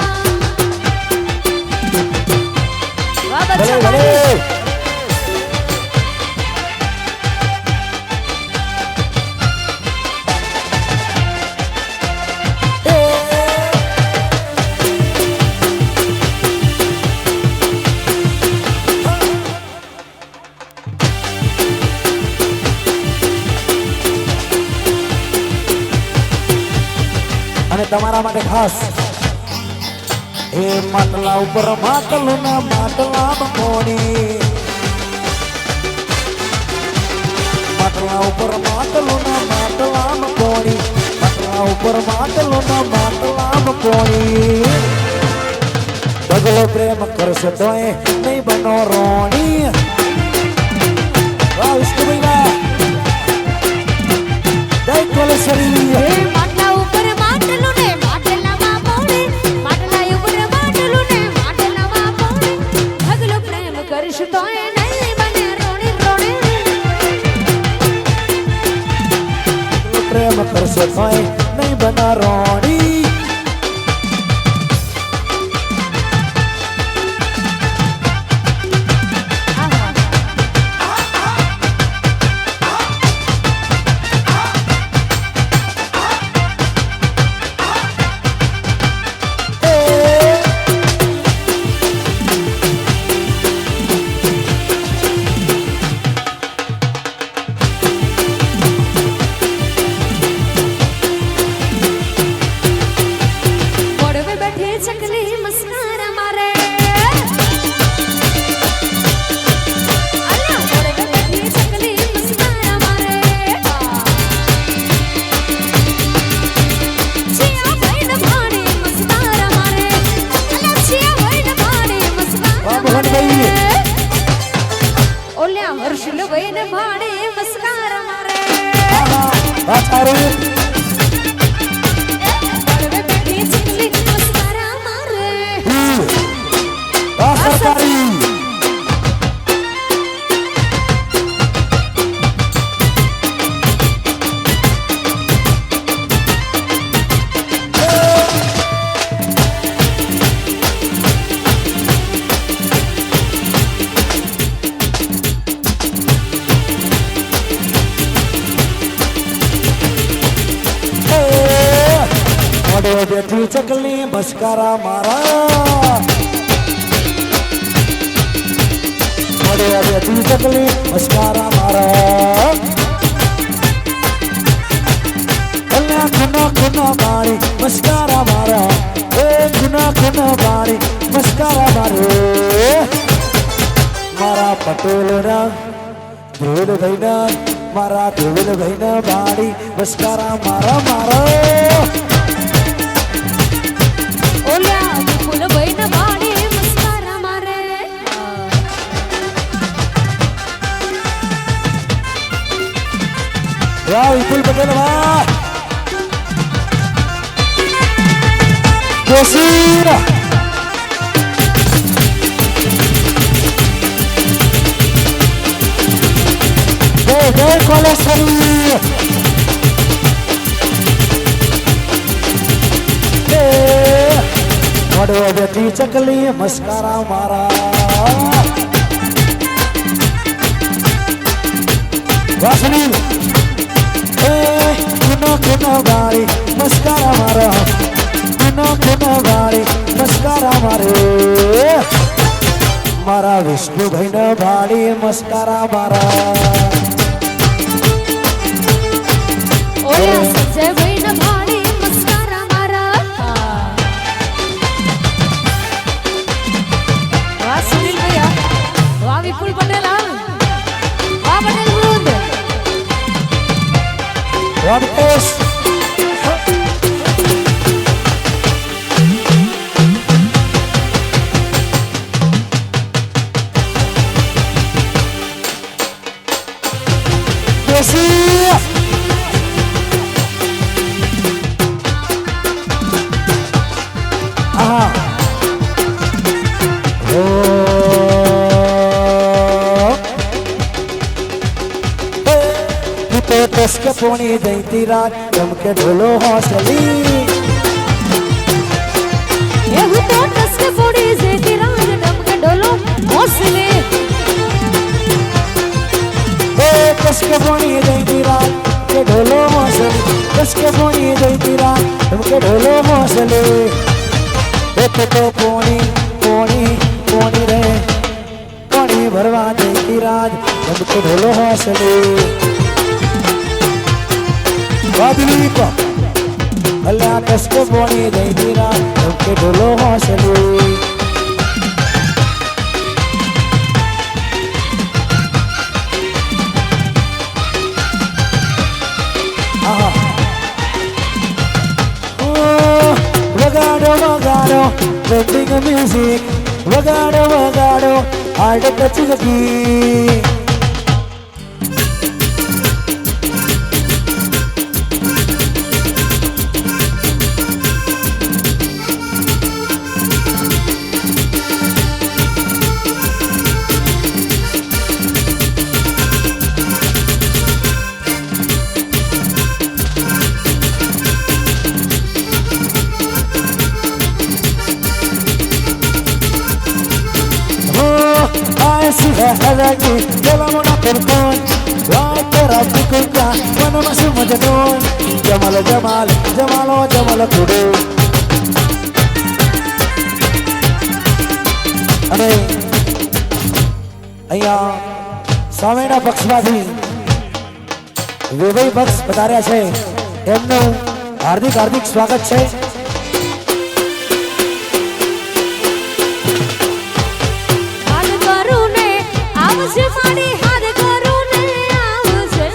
वाह भले बच्चा भले અને તમારા માટે ખાસ એ માટલા ઉપર માટલું ના માટલા કોણી માટલા ઉપર માટલું ના માટલા કોણી માટલા ઉપર માટલું ના માટલા કોણી બગલો પ્રેમ કરશે તોય નહીં બનો રોણી વાહ વિષ્ણુભાઈ જય કોલેશ્વરી એ માટલા ઉપર માટલું ને માટલામાં પોણી માટલા ઉપર માટલું ને માટલામાં પોણી ઢગલો પ્રેમ કરીશ તોય નહીં બને રોણી રોણી પ્રેમ કરશે તોય નહીં બનો રોણી મોડવે બેઠી ચકલી મસ્કારા મારે અલ્યા મોડવે બેઠી ચકલી મસ્કારા મારે છિયા ભાઈ ભાડે મસ્કારા મારે અલ્યા છિયા ભાઈ ભાડે મસ્કારા મારે ઓલ્યા હર્ષલ ભાઈ ને ભાડે મસ્કારા મારે તારું મોડવે બેઠી ચકલી મસ્કારા મારે ચકલી મસ્કારા મારા મળે બેઠી ચકલી મસ્કારા મારા કલ્યા ખૂના ખૂના બાળી મસ્કારા મારા એ ખૂના ખૂના બાળી મસ્કારા મારે મારા પટેલ ના ધ્રુવ ભાઈના મારા ધ્રુવ ભાઈના બાળી મસ્કારા મારા મારા ઓલ્યા વિપુલભાઈ ના બાળે મસ્કારા મારે વાહ વિપુલ પટેલ વાહ જોશી જય કોલેશ્વરી મોડો બેઠી ચકલી મસ્કારા મારા વાસણી કુનો કુનો બાળી મસ્કારા મારા કુનો કુનો બાળી મસ્કારા મારે મારા વિષ્ણુભાઈ ને બાળી મસ્કારા મારા ઓલ્યા સંજયભાઈ ના બાળે મસ્કારા મારા વાહ સુનિલ ભૈયા વાહ વિપુલ પટેલ વાહ પટેલ વૃંદ વાપસ के पोनी जयती रात चमके ढोलो हौसली ये हूँ तो टसके पोड़ी जयती रात चमके ढोलो हौसले कसके पोनी जयती रात के ढोलो हौसली कसके पोनी जयती रात चमके ढोलो हौसले तो पोनी पोनी पोनी रे पोनी भरवा जयती रात चमके ढोलो हौसले वादलीप अल्लाह कसके बोनी जयती रात चमके ढोलो हौसले वगाड़ो वगाड़ो ट्रेंडिंग म्यूजिक वगाड़ो वगाड़ो हार्ड टच की Lagi dalam una perkon Wai terapi kuka Mana masih majadon Jamal Jamal Jamalo Jamal kudu અને અહીંયા સામેના પક્ષમાંથી વિભય પક્ષ પધાર્યા છે એમનું હાર્દિક હાર્દિક સ્વાગત છે આવશે મારી હાથ કરું ને આવશે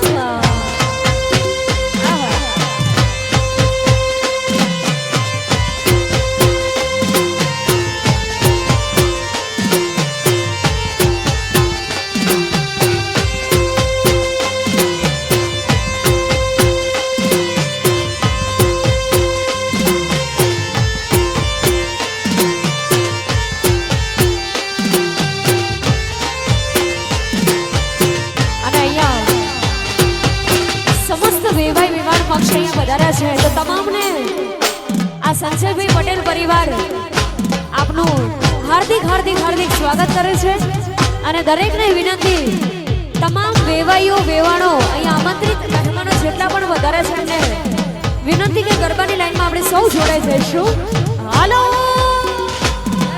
છે તો તમામને આ સંજયભાઈ પટેલ પરિવાર આપનું હાર્દિક હાર્દિક હાર્દિક સ્વાગત કરે છે અને દરેકને વિનંતી તમામ વેવાઈઓ વેવાણો અહીંયા આમંત્રિત મહેમાનો જેટલા પણ વધારે છે એમને વિનંતી કે ગરબાની લાઈનમાં આપણે સૌ જોડાઈ જઈશું. હાલો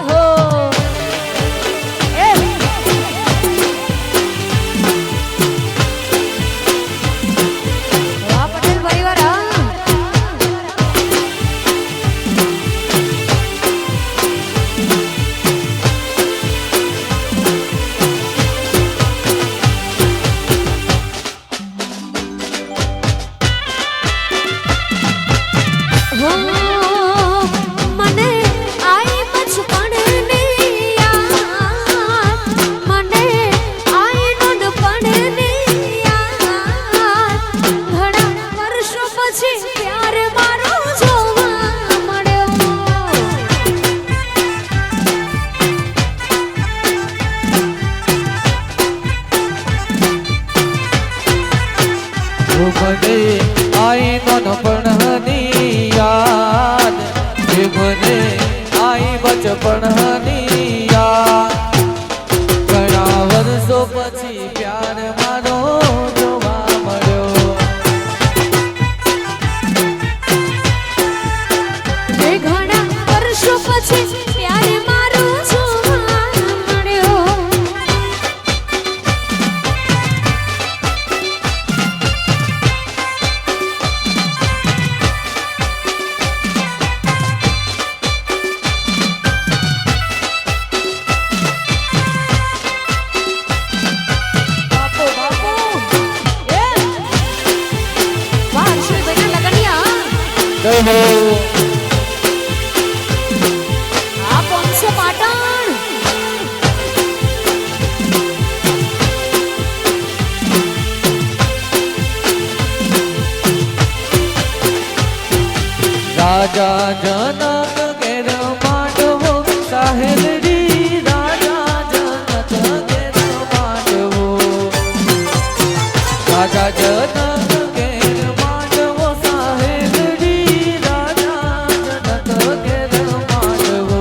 હો એ વાહ પટેલ પરિવાર હા. મને આઈ બચપણની યાદ, મને આઈ નાનપણની યાદ, ઘણા વર્ષો પછી પ્યાર મારો જોવા મળ્યો. મને આઈ નાનપણની યાદ, એ મને આઈ બચપણની યાદ, ઘણા વર્ષો પછી પ્યાર મારો જોવા મળ્યો. એ ઘણા વર્ષો પછી પ્યાર મારો જોવા મળ્યો. બાપો બાપો એ વાહ હર્ષદભાઈના લગનિયા જય હો. આ 500 પાટણ રાજા જનક ઘેર માંડવો સાહેલડી, રાજા જનક ઘેર માંડવો, રાજા જનક ઘેર માંડવો સાહેલડી, રાજા જનક ઘેર માંડવો.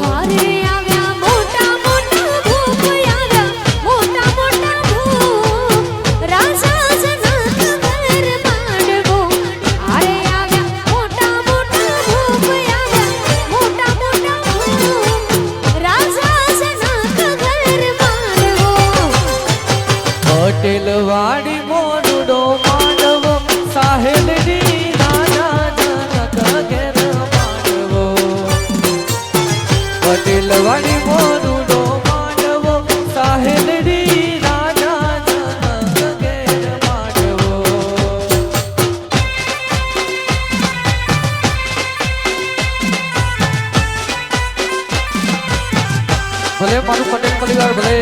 હારે આવ્યા મોટા મોટા ભૂપ આવ્યા મોટા મોટા ભૂપ રાજા જનક ઘર માંડવો. હારે આવ્યા મોટા મોટા ભૂપ આવ્યા મોટા મોટા ભૂપ રાજા જનક ઘર માંડવો. પટેલ વાડી મોરડો માંડવો સાહેલડી, રાજા જનક ઘેર માંડવો, પટેલ વાડી મોરડો માંડવો સાહેલડી, રાજા જનક ઘેર માંડવો. ભલે મારું પટેલ પરિવાર ભલે.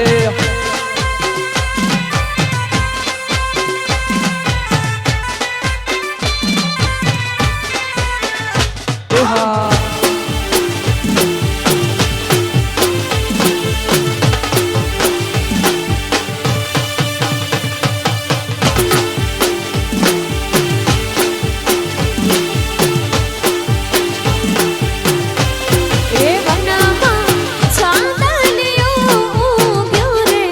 એ હા. એ વનમાં ચાંદલિયો ઉગ્યો રે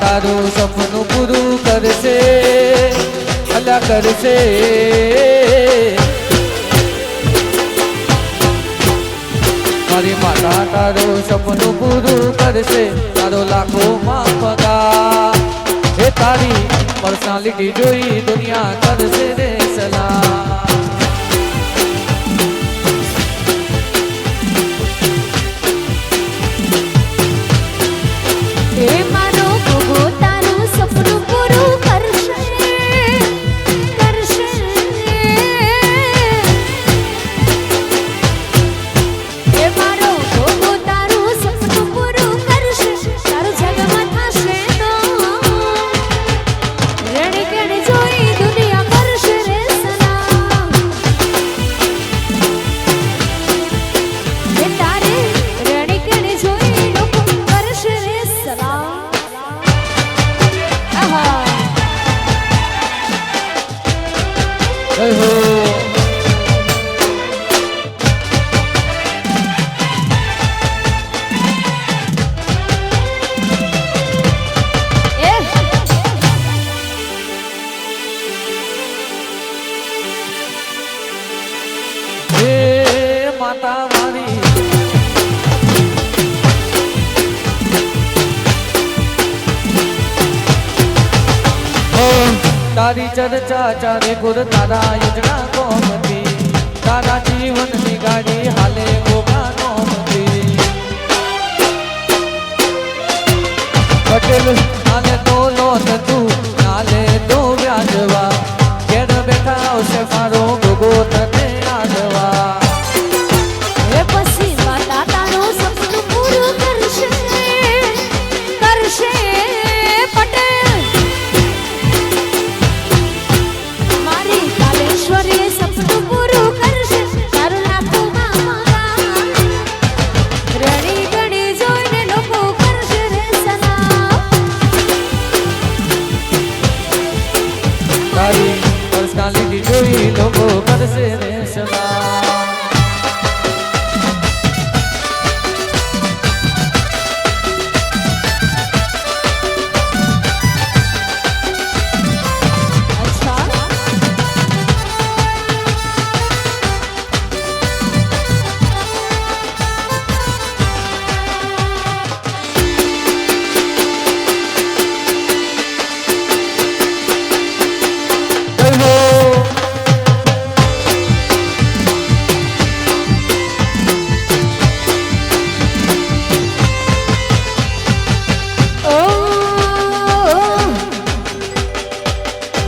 તારું સપનું પૂરું કરશે અલા કરશે મારી માતા તારું સપનું પૂરું કરશે તારો લાખોમાં પગાર એ તારી પર્સનાલિટી જોઈ દુનિયા કરશે રે સલામ એ મારો ગોગો તારું સપનું પૂરું કરશે કરશે એ મારો ગોગો તારું સપનું પૂરું કરશે તારું જગમાં થશે તો રેડી કેડી જોઈ દુનિયા કરશે રે સલામ એ તારે રેડી કેડી જોઈ લોકો કરશે રે સલામ આહા જય હો એ હે માતા મારી તારી ચર્ચા ચારે ગુર તારા યોજના કોમતી તારા જીવનની ગાડી હાલે ગોગા નોમતી પટેલ નાલે તો લોન તું નાલે તો વ્યાજવા ઘેર બેઠા આવશે મારો ગોગો તને આડવા એ પછી માતા તારું સપનું પૂરું કરશે કરશે પટેલ મારી કાલેશ્વરી સપનું પૂરું કરશે તારું લાખોમાં પગાર રેડી ગડી જોઈને લોકો કરશે રે સલામ તારી પર્સનાલિટી જોઈ લોકો કરશે રે સલામ અચ્છા જય હો ઓ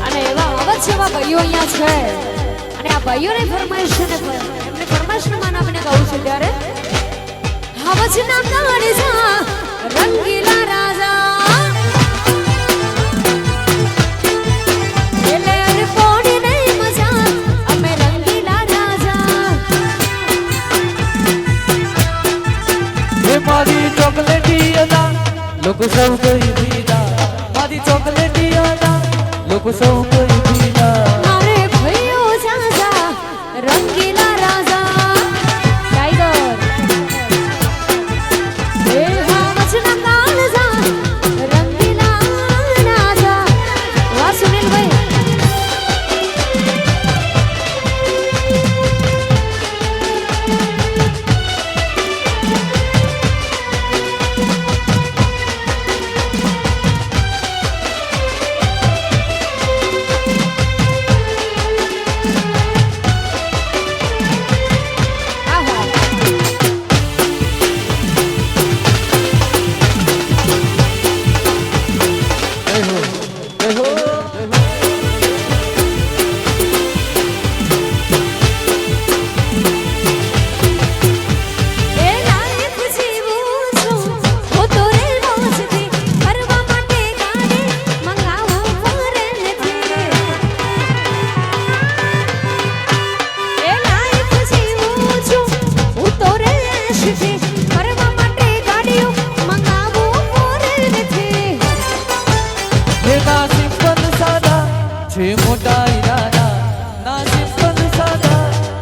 અને એવા અવશ્ય એવા ભાઈઓ અહીંયા છે અને આ ભાઈઓની ફરમાઈશ છે ને એમને ફરમાઈશ માન આપીને કહું છું ત્યારે હવજના કાળજા રંગીલા રાજા એટલે અરે કોણી નહીં મજા અમે રંગીલા રાજા હે મારી ચોકલેટી અદા લોકો સૌ કઈ પીડા મારી ચોકલેટી અદા લોકો સૌ કઈ પીડા મારે ભાઈઓ જાજા રંગીલા રાજા ટાઈગર એ હવજના કાળજા રંગીલા રાજા વાહ સુનિલભાઈ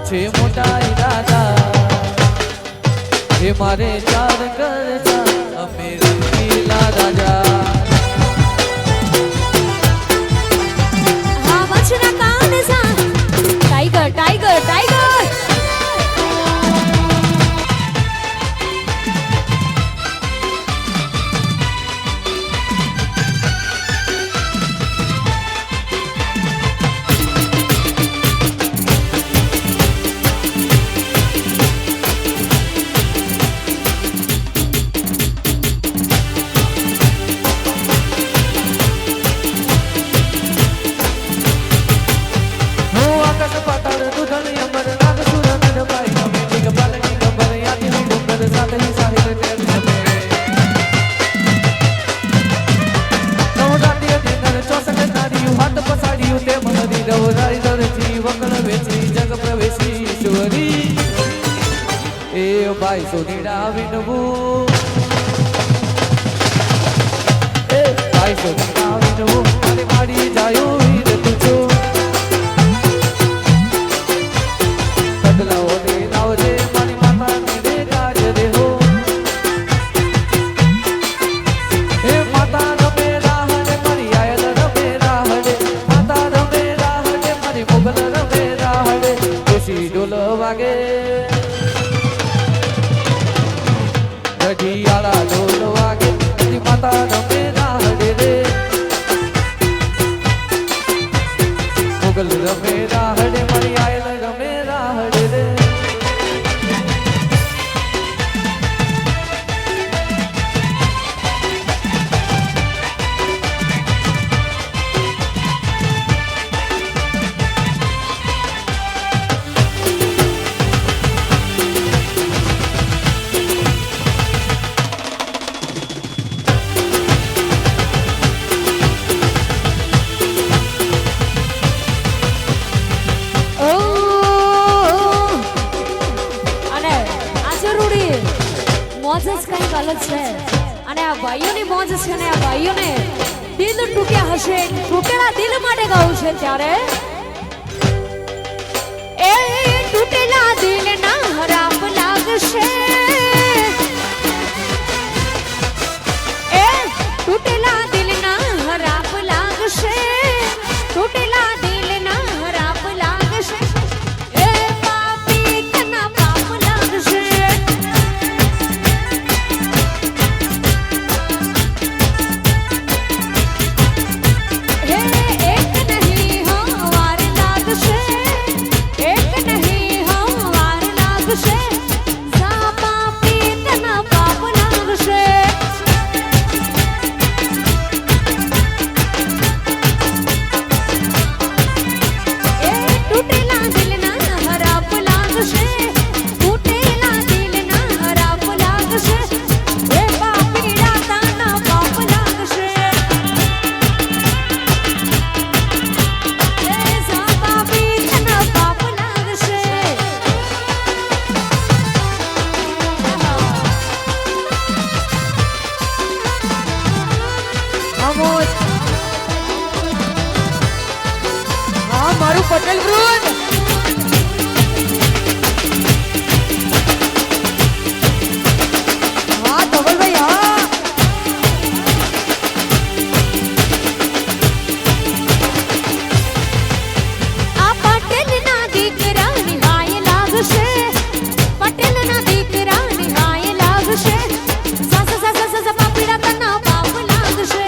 છે મોટા ઈરાદા એ મારે ચાર કરતા અમે રંગીલા રાજા સોનીડા વિનવું એ ભાઈ સોનીડા વિનવું મારી મારી જાયો વીર તુજો બદલાવો દે લાવજે મારી માતા ને કાજ દે હો એ માતા રમે રાહડે મારી આયલ રમે રાહડે માતા રમે રાહડે મારી મોગલ રમે રાહડે ખુશી ઢોલ વાગે ઘડિયાળા ઢોલ વાગે મારી માતા રમે રાહડે રે મોગલ રમે રાહડે મારી આયલ રમે રાહડે રે અલગ છે અને આ ભાઈઓની મોજ છે ને આ ભાઈઓને દિલ તૂટ્યા હશે તૂટેલા દિલ માટે ગાવું છે ત્યારે એ તૂટેલા દિલ ના હરાપ લાગશે એ તૂટેલા દિલ ના હરાપ લાગશે તૂટેલા દિલ ના હરાપ લાગશે એ પાપી તના પાપ લાગશે પટેલ વૃંદ હા ધવલભાઈ હા આ પટેલ ના દીકરા નિહાય લાગશે પટેલ ના દીકરા નિહાય લાગશે સાસ સાસ સાસ પાપીડા તના પાપ લાગશે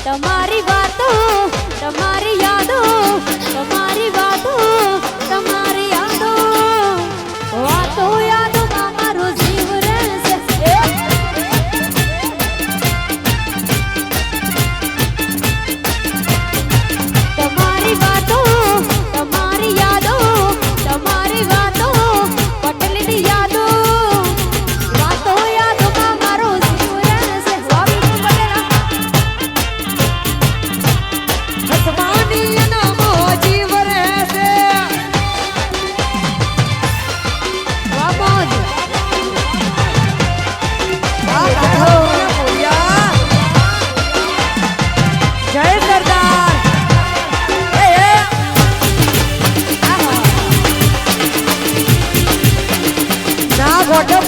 તમારી વાતો તમારી યાદો તમારી વાતો તમારી યાદો વાતો યાદોમાં મારો જીવ રહેશે તમારી વાતો તમારી યાદો તમારી વાતો પટેલની યાદો વાતો યાદોમાં મારો જીવ રહેશે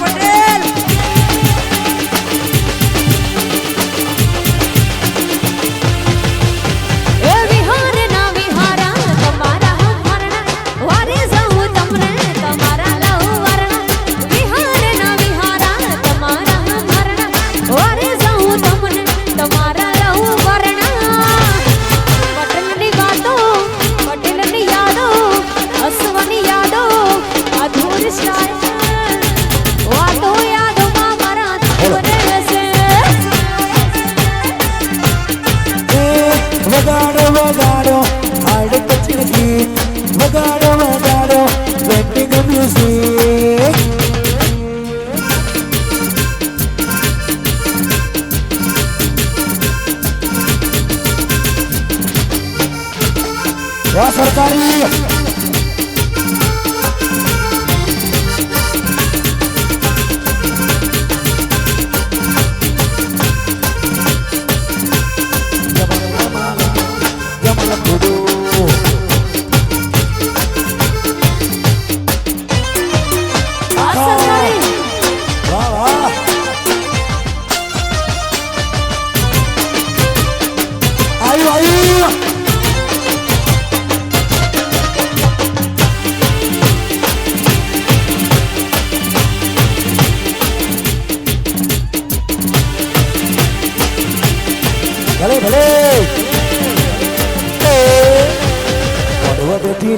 પટેલ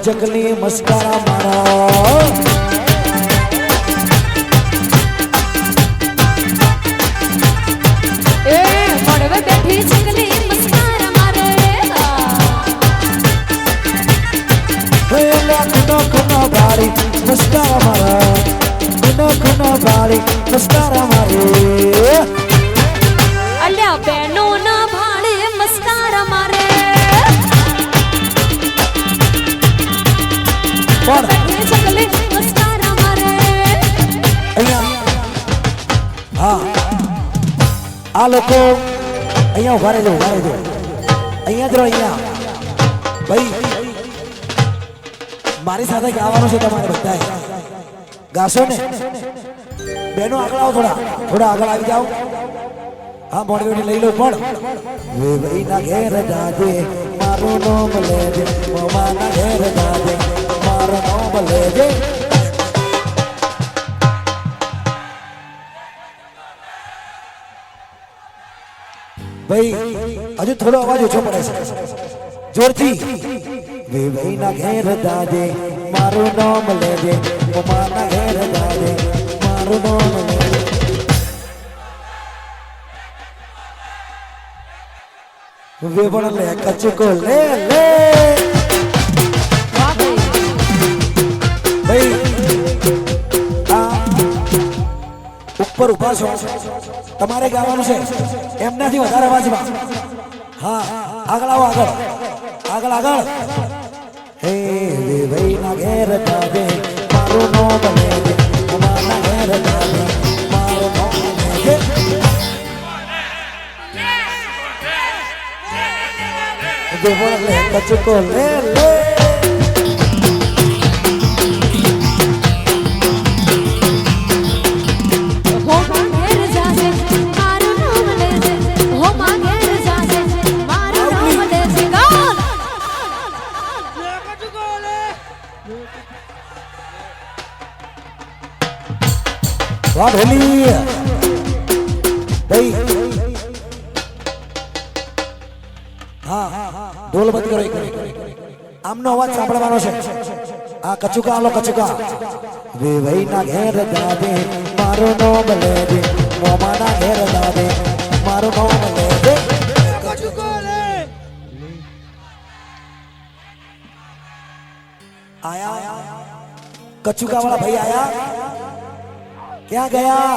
ચકલી મસ્કારા મારા એ મોડવે બેઠી ચકલી મસ્કારા મારે ખૂનો ખૂનો બાળી મસ્કારા મારા ખૂનો ખૂનો બાળી મસ્કારા મારે અલ્યા બેનો ના ભાડે મસ્કારા મારે પણ બેઠી ચકલી મસ્કારા મારે અહીંયા હા આ લોકો અહીંયા ઉભા રહેજો અહીંયા જ રહો અહીંયા ભાઈ મારી સાથે ગાવાનું છે તમારે બધાએ ગાશો ને બેનો આગળ આવો થોડા આગળ આવી જાઓ હા મોડવેટી લઈ લો પણ વે ભાઈ ના ઘેર દાદે મારું નામ લેજે મમા ના ઘેર દાદે મારું નામ લેજે ભાઈ હજુ થોડો અવાજ ઓછો પડે છે જોરથી વે ભાઈ ના ઘેર દાદે મારું નામ લેજે મમા ના ઘેર દાદે મારું નામ લેજે વે પણ લે કચકો લે વાહ ભાઈ ભાઈ આ ઉપર ઉભા છો તમારે ગાવાનું છે એમનાથી વધારે અવાજમાં હા આગળ આવો આગળ હે વે ભાઈ ના ઘેર દાદે મારું નામ લેજે મારા ઘેર દાદે મારું નામ લેજે વે પણ લે કચકો લે હો માં ઘેર જાજે મારું નામ લેજે હો માં ઘેર જાજે મારું નામ લેજે ગાલ વાહ ઢોલી ભાઈ હા ઢોલ બંધ કરો એક આમનો અવાજ સાંભળવાનો છે આ કચુકા આલો કચુકા વે ભાઈ ના ઘેર દાદે મારું નામ લેજે મોમા ના ઘેર દાદે મારું નામ લેજે આયા કચુકા વાળા ભાઈ આયા ક્યાં ગયા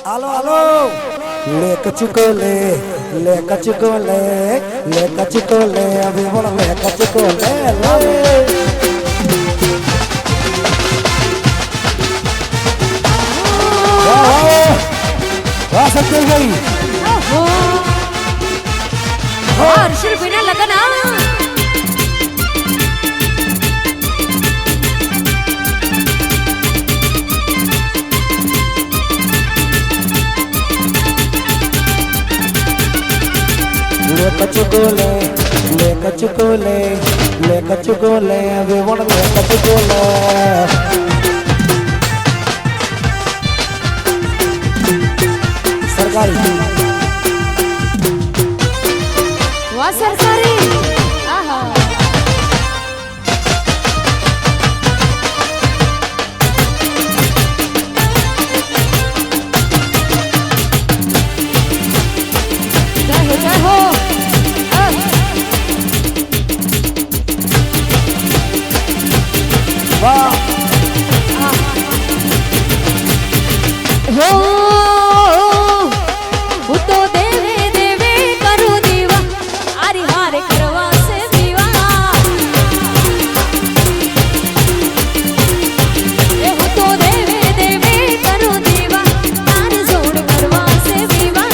આલો લે કચુકો લે કચુકો લે કચુકો લે અભી બોલો લે કચુકો લે વાહ સત્ય ગઈ ઓહો હર્ષલ ભાઈના લગન આ कचको ले कचको ले वे वण ले कचको ले सरकारी વાહ સરકારી આહા જય હો વાહ હો હું તો દેવે દેવે કરું દીવા આરી હારે કરવા સે દીવા એ હું તો દેવે દેવે કરું દીવા તારે જોડ કરવા સે દીવા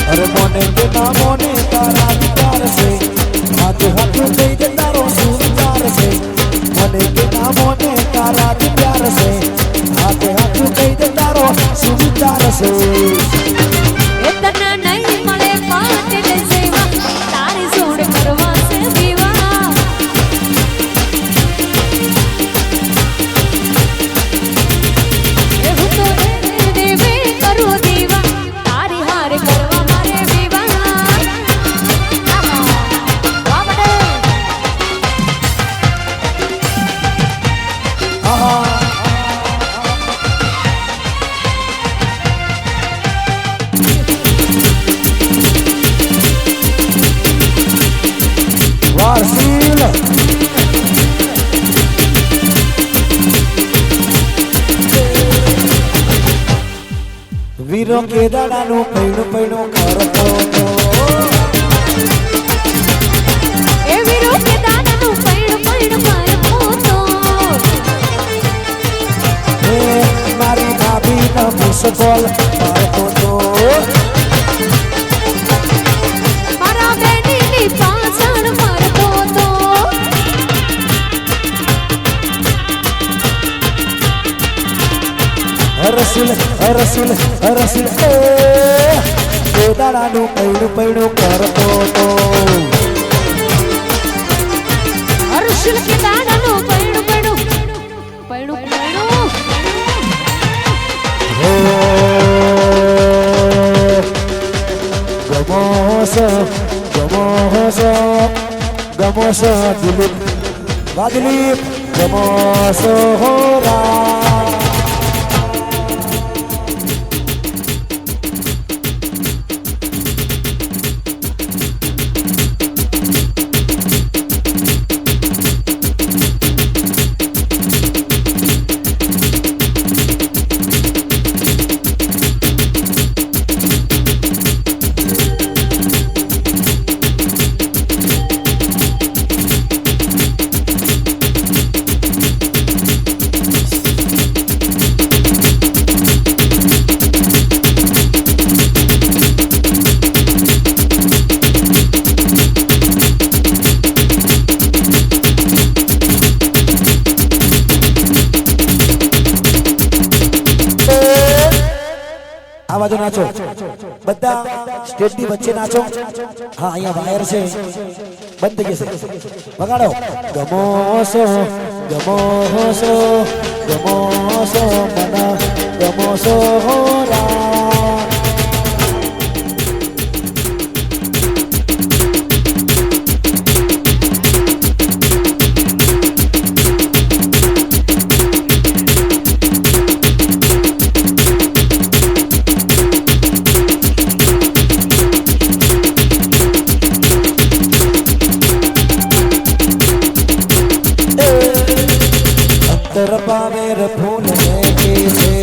અરે મોને કે ના મોને તારા વિચાર છે હાથ હાથ લઈ જતા તારો શું વિચાર છે મોને કે ના મોને તારા વિચાર છે હાથ હાથ લઈ જતા તારો શું વિચાર છે એ તને નહીં મળે પાટે સેવા તારે જોડ કરવા સે દીવા એ હું તો દેવે દેવે કરું દીવા તારી હારે કરવા મારે વિવાહ પારસીલ વીરો કેદાડાનું પૈણું પૈણું કરતો હતો એ વીરો કેદાડાનું પૈણું પૈણું કરતો હતો હે મારી ભાભીનો મુસકોલ મારતો હતો મારા બેટીની પાછળ મારતો હતો હરસિલ હરસિલ હરસિલ કેદાડાનું પૈણું પૈણું કરતો હતો હર્ષલ કેદાડાનું પૈણું પૈણું પૈણું પૈણું ગમોસો ગમોસો ગમોસો દિલીપ વાદલીપ ગમોસો હોરા આ બાજુ નાચો બધા સ્ટેજની વચ્ચે નાચો હા અહીંયા વાયર છે બંધ થઈ જશે વગાડો ગમોસો ગમોસો ગમોસો મના ગમોસો હોરા અંતર પાવેર ફૂલ મેકે છે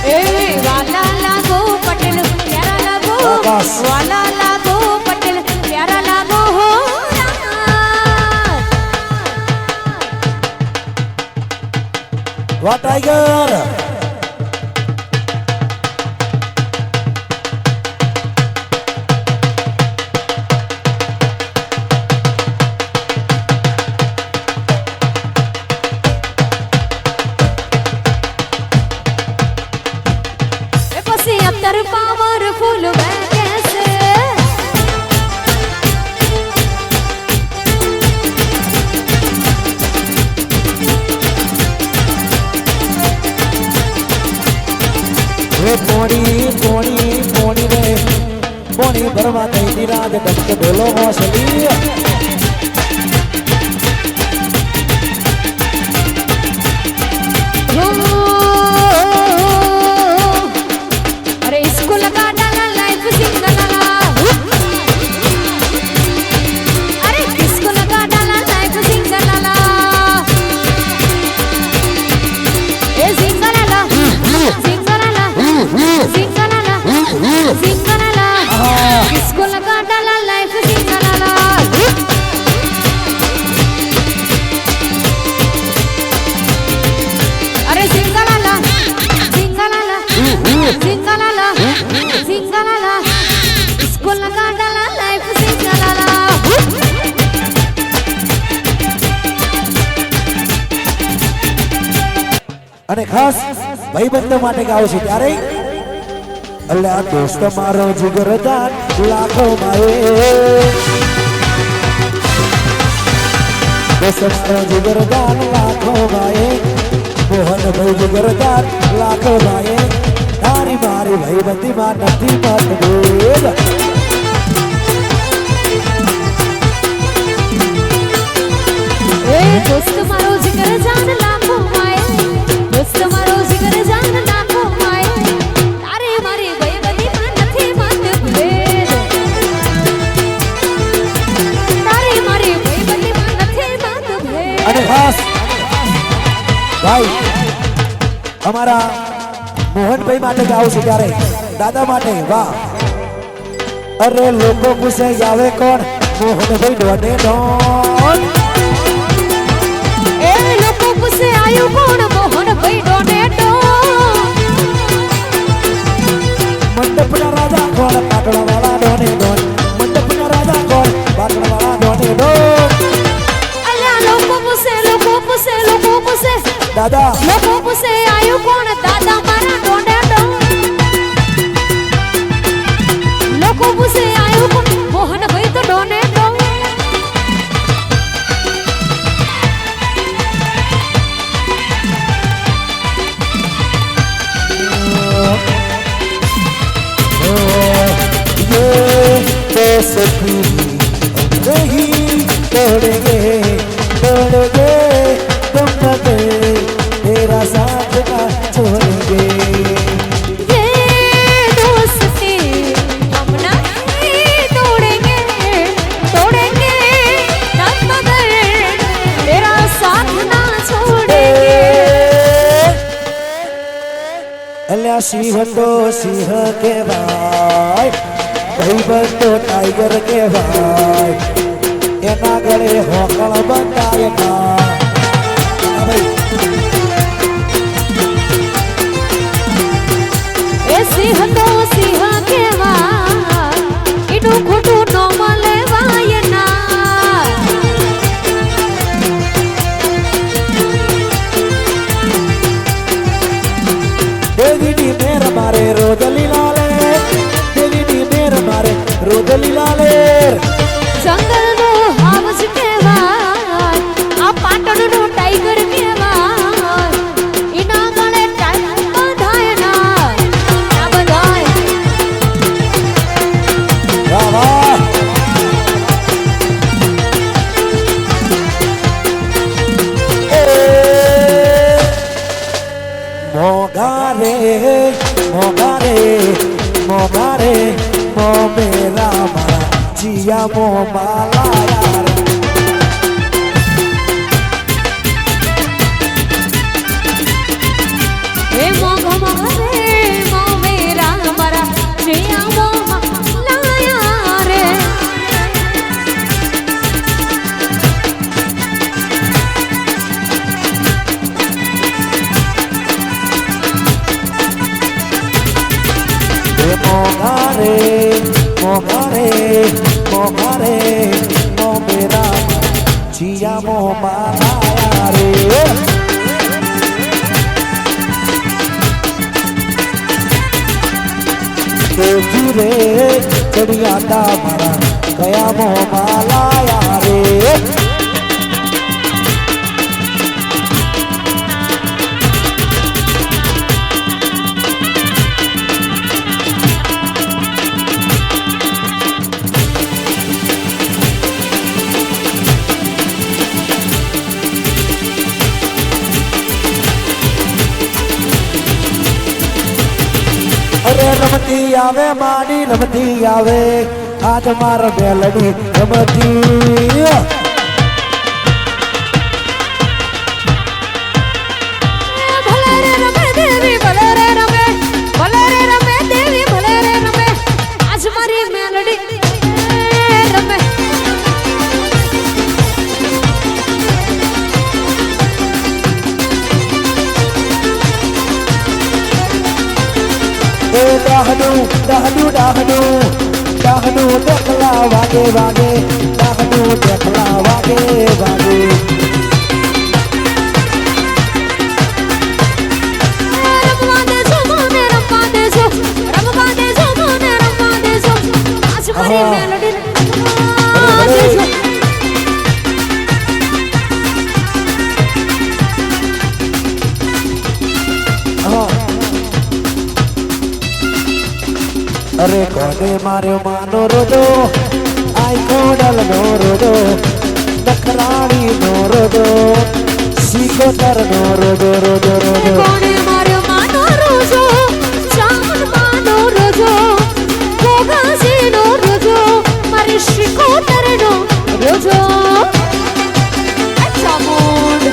એ વાલા લાગો પટેલ પ્યારા લાગો બસ. વાલા લાગો પટેલ પ્યારા લાગો હો વા ટાઈગર એ પછી અત્તર પાવરફુલ વેકે છે રે પોણી પોણી પોણી રે પોણી ભરવા થઈ રાજ ડંક ઢોલો મોસલી अरे इसको लगा डाला लाइफ सिंगलाला अरे किसको लगा डाला लाइफ सिंगलाला ए सिंगलाला सिंगलाला सिंगलाला सिंगलाला किसको लगा डाला लाइफ सिंगलाला अरे सिंगलाला सिंगलाला सिंगलाला सिंगलाला इसको लगा डाला लाइफ सिंगलाला અને ખાસ ભાઈબંધો માટે ગાવ છે ત્યારે અલ્લા દોસ્ત મારો જીગરદાર લાખો માએ દોસ્ત મારો જીગરદાર લાખો માએ મોહન ભાઈ જીગરદાર લાખો માએ તારી મારી ભાઈબંધી માં નથી મતભેદ ए दोस्त मारो जिगर जान लाखो माए दोस्त मारो जिगर जान लाखो माए तारे मारे भाई बंदी में અમારા મોહનભાઈ માટે ગાવું છે ત્યારે દાદા માટે વાહ અરે લોકો પૂછે આવે કોણ મોહનભાઈ ડોને ડોન એ લોકો પૂછે આયુ કોણ મોહનભાઈ ડોને ડોન મંડપના રાજા કોણ પાટણવાળા ડોને ડોન મંડપના રાજા કોણ પાટણવાળા ડોને ડોન અલ્યા લોકો પૂછે દાદા લોકો પૂછે આયુ કોણ દાદા મારા ડોને ડોન લોકો પૂછે આયુ કોણ મોહનભાઈ તો ડોને ડોન सखी नहीं तोड़ेंगे तोड़ेंगे तुम कदे तेरा साथ ना छोड़ेंगे ये दोस्ती हम नहीं तोड़ेंगे तोड़ेंगे तब मगर तेरा साथ ना छोड़ेंगे अल्लाह सिंह तो सिंह के भाई भाई बंदो टाइगर के भाई एना गले होकल बनाए ना भाई ए सिंह तो सिंह के भाई इनु खुटू नो मले वायना देवी दी मेर मारे रोजली लाले देवी दी मेर मारे रोजली लाले जंगल नो हावज के भाई आ पाटण नो टाइगर के भाई इना गले टाइगर बंधाए ना क्या बंधाए वाह वाह मोगारे मोगारे मोगारे मो मेरा मारा जिया मो माला यार हे मोग मारे मो मेरा मरा जिया मो लाया रे मोगारे मोगारे मोगारे मो मेरा जिया मो माला यार रे चढ़िया दा मारा गया मो माला यारे अरे रमती आवे मानी रमती आवे आज मार बेलड़ी रमती भले रे रमे देवी भले रे रमे देवी भले रे रमे आज मारी मेलडी रमे डाहनु डाहनु डाहनु डाहनु देखला वागे वागे डाहनु देखला वागे वागे रमवा दे जो मोने रमवा दे जो रमवा दे जो मोने रमवा दे जो आज मारी मेलडी दे जो अरे कोने मारे मानो रोदो आई कोडल नो रोदो नखराणी नो रोदो सीको तर नो रोदो रोदो रोदो कोने मार्यो मानो रोजो चांद मानो रोजो कोगासी नो रोजो मारी शिको तरनो रोजो अच्छा मूड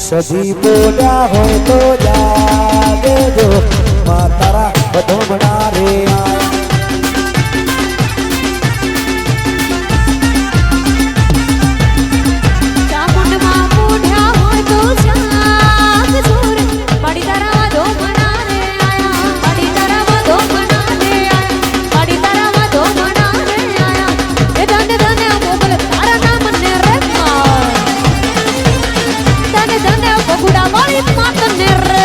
સધી બોલ્યા હોય તો જાગે જો માં તારા વધમણા રે આયા ચામુંડમાં મોઢ્યા હોય તો જાગ જોર પડી તારા વધમણા રે આયા પડી તારા વધમણા રે આયા પડી તારા વધમણા રે આયા એ ધન ધન મોગલ તારા નામ ને રે ધન ધન બગુડા વાળી માતને રે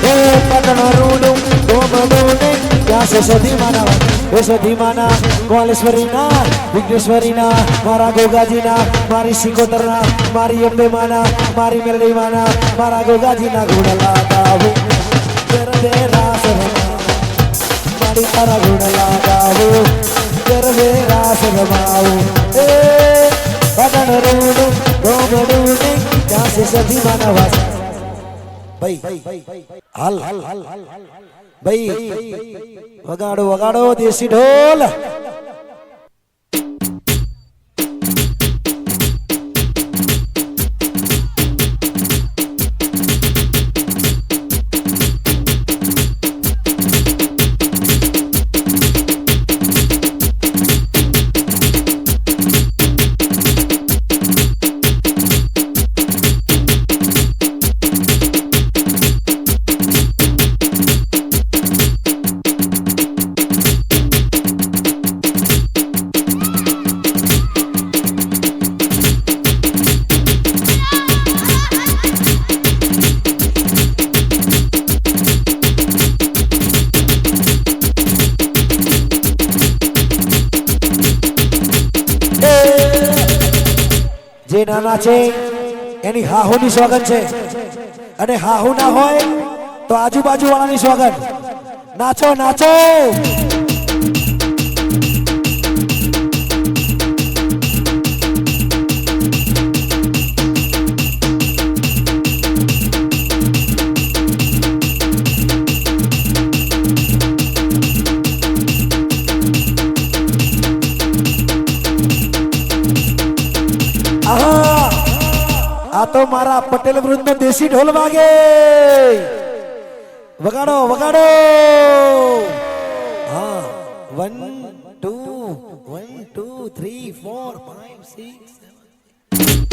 એ પતન રૂડું ડોબડોને ત્યાં છે સધી માના એ સધી માના કોલેશ્વરીના વિઘ્નેશ્વરીના મારા ગોગાજીના મારી સિકોતરના મારી અંબે માના મારી મેલડી માના મારા ગોગાજીના ગુણલા ગાવું ગરવે રાસ રમા મારી તારા ગુણલા ગાવું ગરવે રાસ રમાવું એ પતન રૂડું ડોબડોને ત્યાં છે સધી માના વાસ ભાઈ હાલ ભાઈ વગાડો વગાડો દેશી ઢોલ જે નાના છે એની હાહુની સ્વાગત છે અને હાહુ ના હોય તો આજુબાજુ વાળાની સ્વાગત નાચો નાચો આ તો મારા પટેલ વૃંદ દેશી ઢોલ વાગે વગાડો વગાડો હા 1 2 1 2 3 4 5 6 7 એ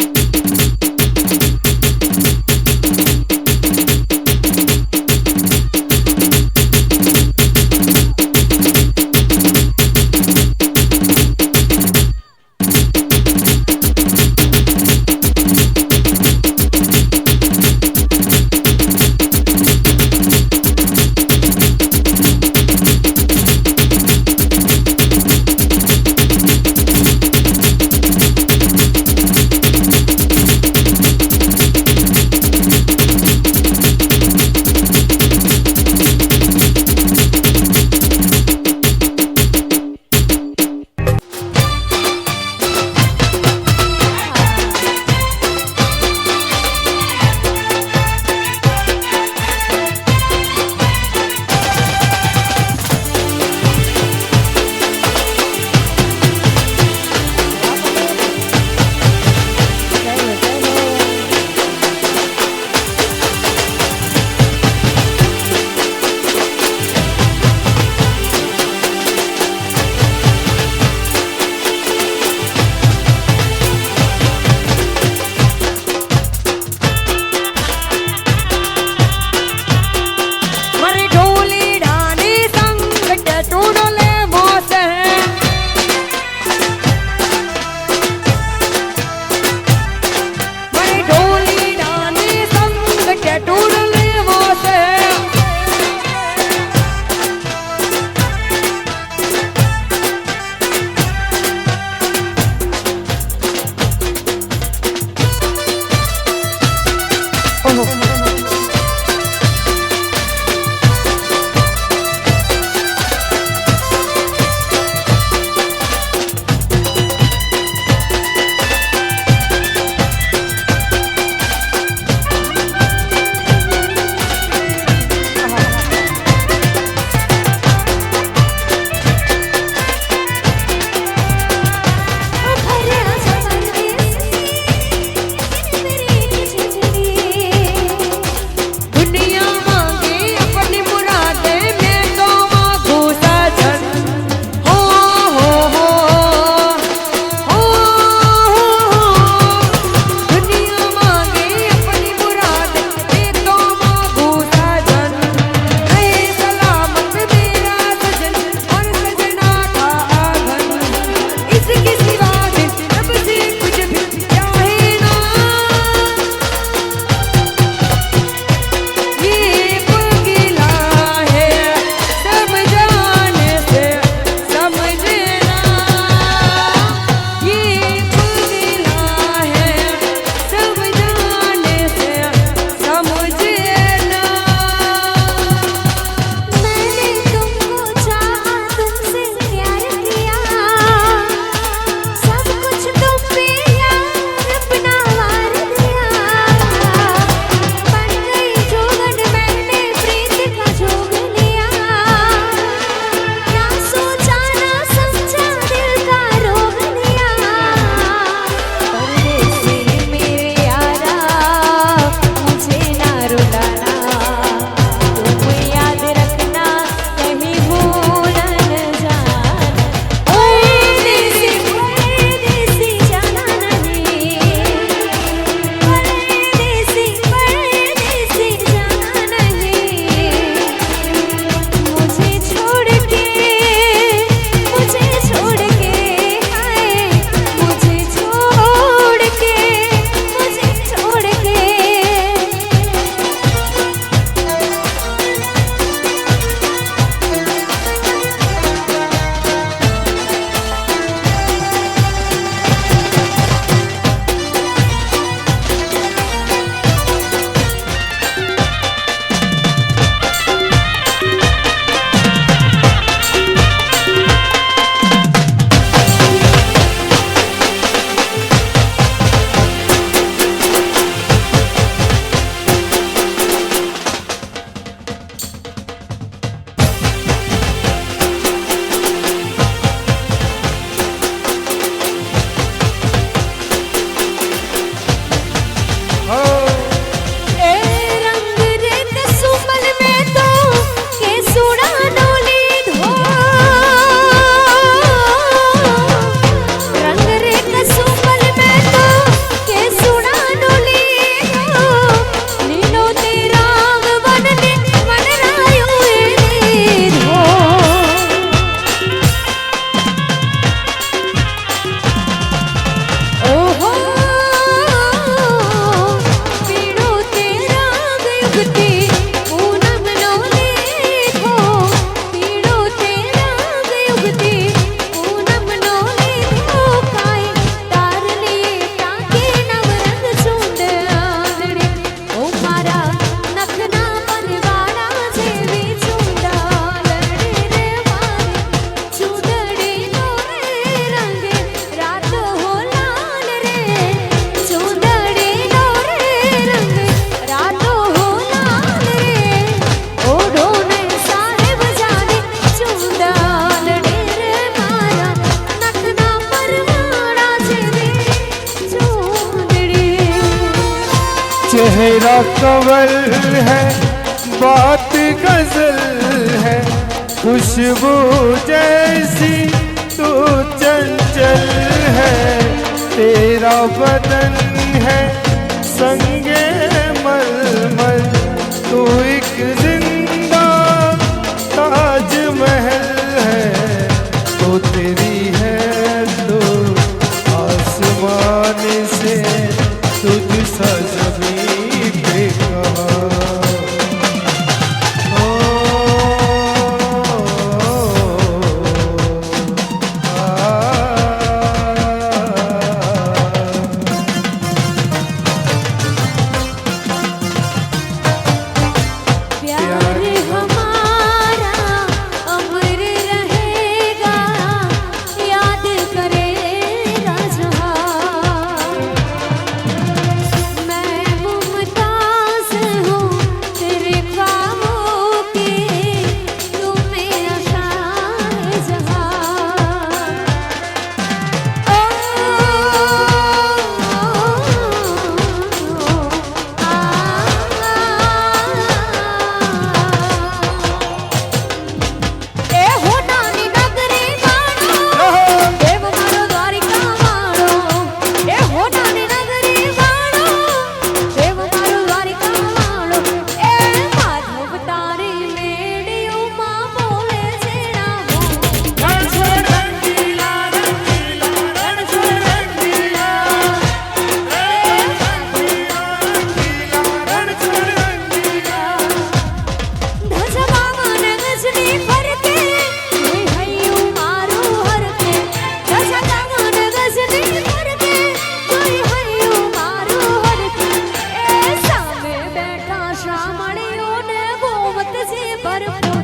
उगती पूनम नो लेखो पीड़ो तेरा उगती पूनम नो लेखो काई तार लिए टाके नवरंग चूंड आंगणे ओ मारा नखना परवाड़ा जेवी चूंडा लड़े रे मारी चूंदड़ी नो रे रंगे रातो हो लाल रे चूंदड़ी नो रे रंगे रातो हो लाल रे ओढ़ो ने साहेब जाने चूंडा लड़े रे मारा नखना परवाड़ा जेवी चूंदड़ी चेहरा कंवल है, बात गजल है, खुशबू जैसी तू चंचल है। तेरा बदन है संगे मलमल, तू एक जिंदा ताजमहल है। तो तेरी है तो आसमान से तुझ सा ज़मीं पे कहाँ। ओ, प्यार हमारा अमर रहेगा याद करेगा जहां मैं मुमताज हूँ तेरे ख्वाबों की तू मेरा शाहजहां ए हो नानी नगरी वाणो देव मारो द्वारिका वाणो ए हो नानी नगरी वाणो देव मारो द्वारिका वाणो ए माधव तारी मेड़ियों मां बोले जेड़ा हो रणछोड़ रंगीला रंगीला रणछोड़ रंगीला धजवावन गजनी फरके कोई हयू मारू हरके धजवावन गजनी फरके कोई हयू मारू हरके ए सामे बैठा शामणियों ने गोमत से भरपूर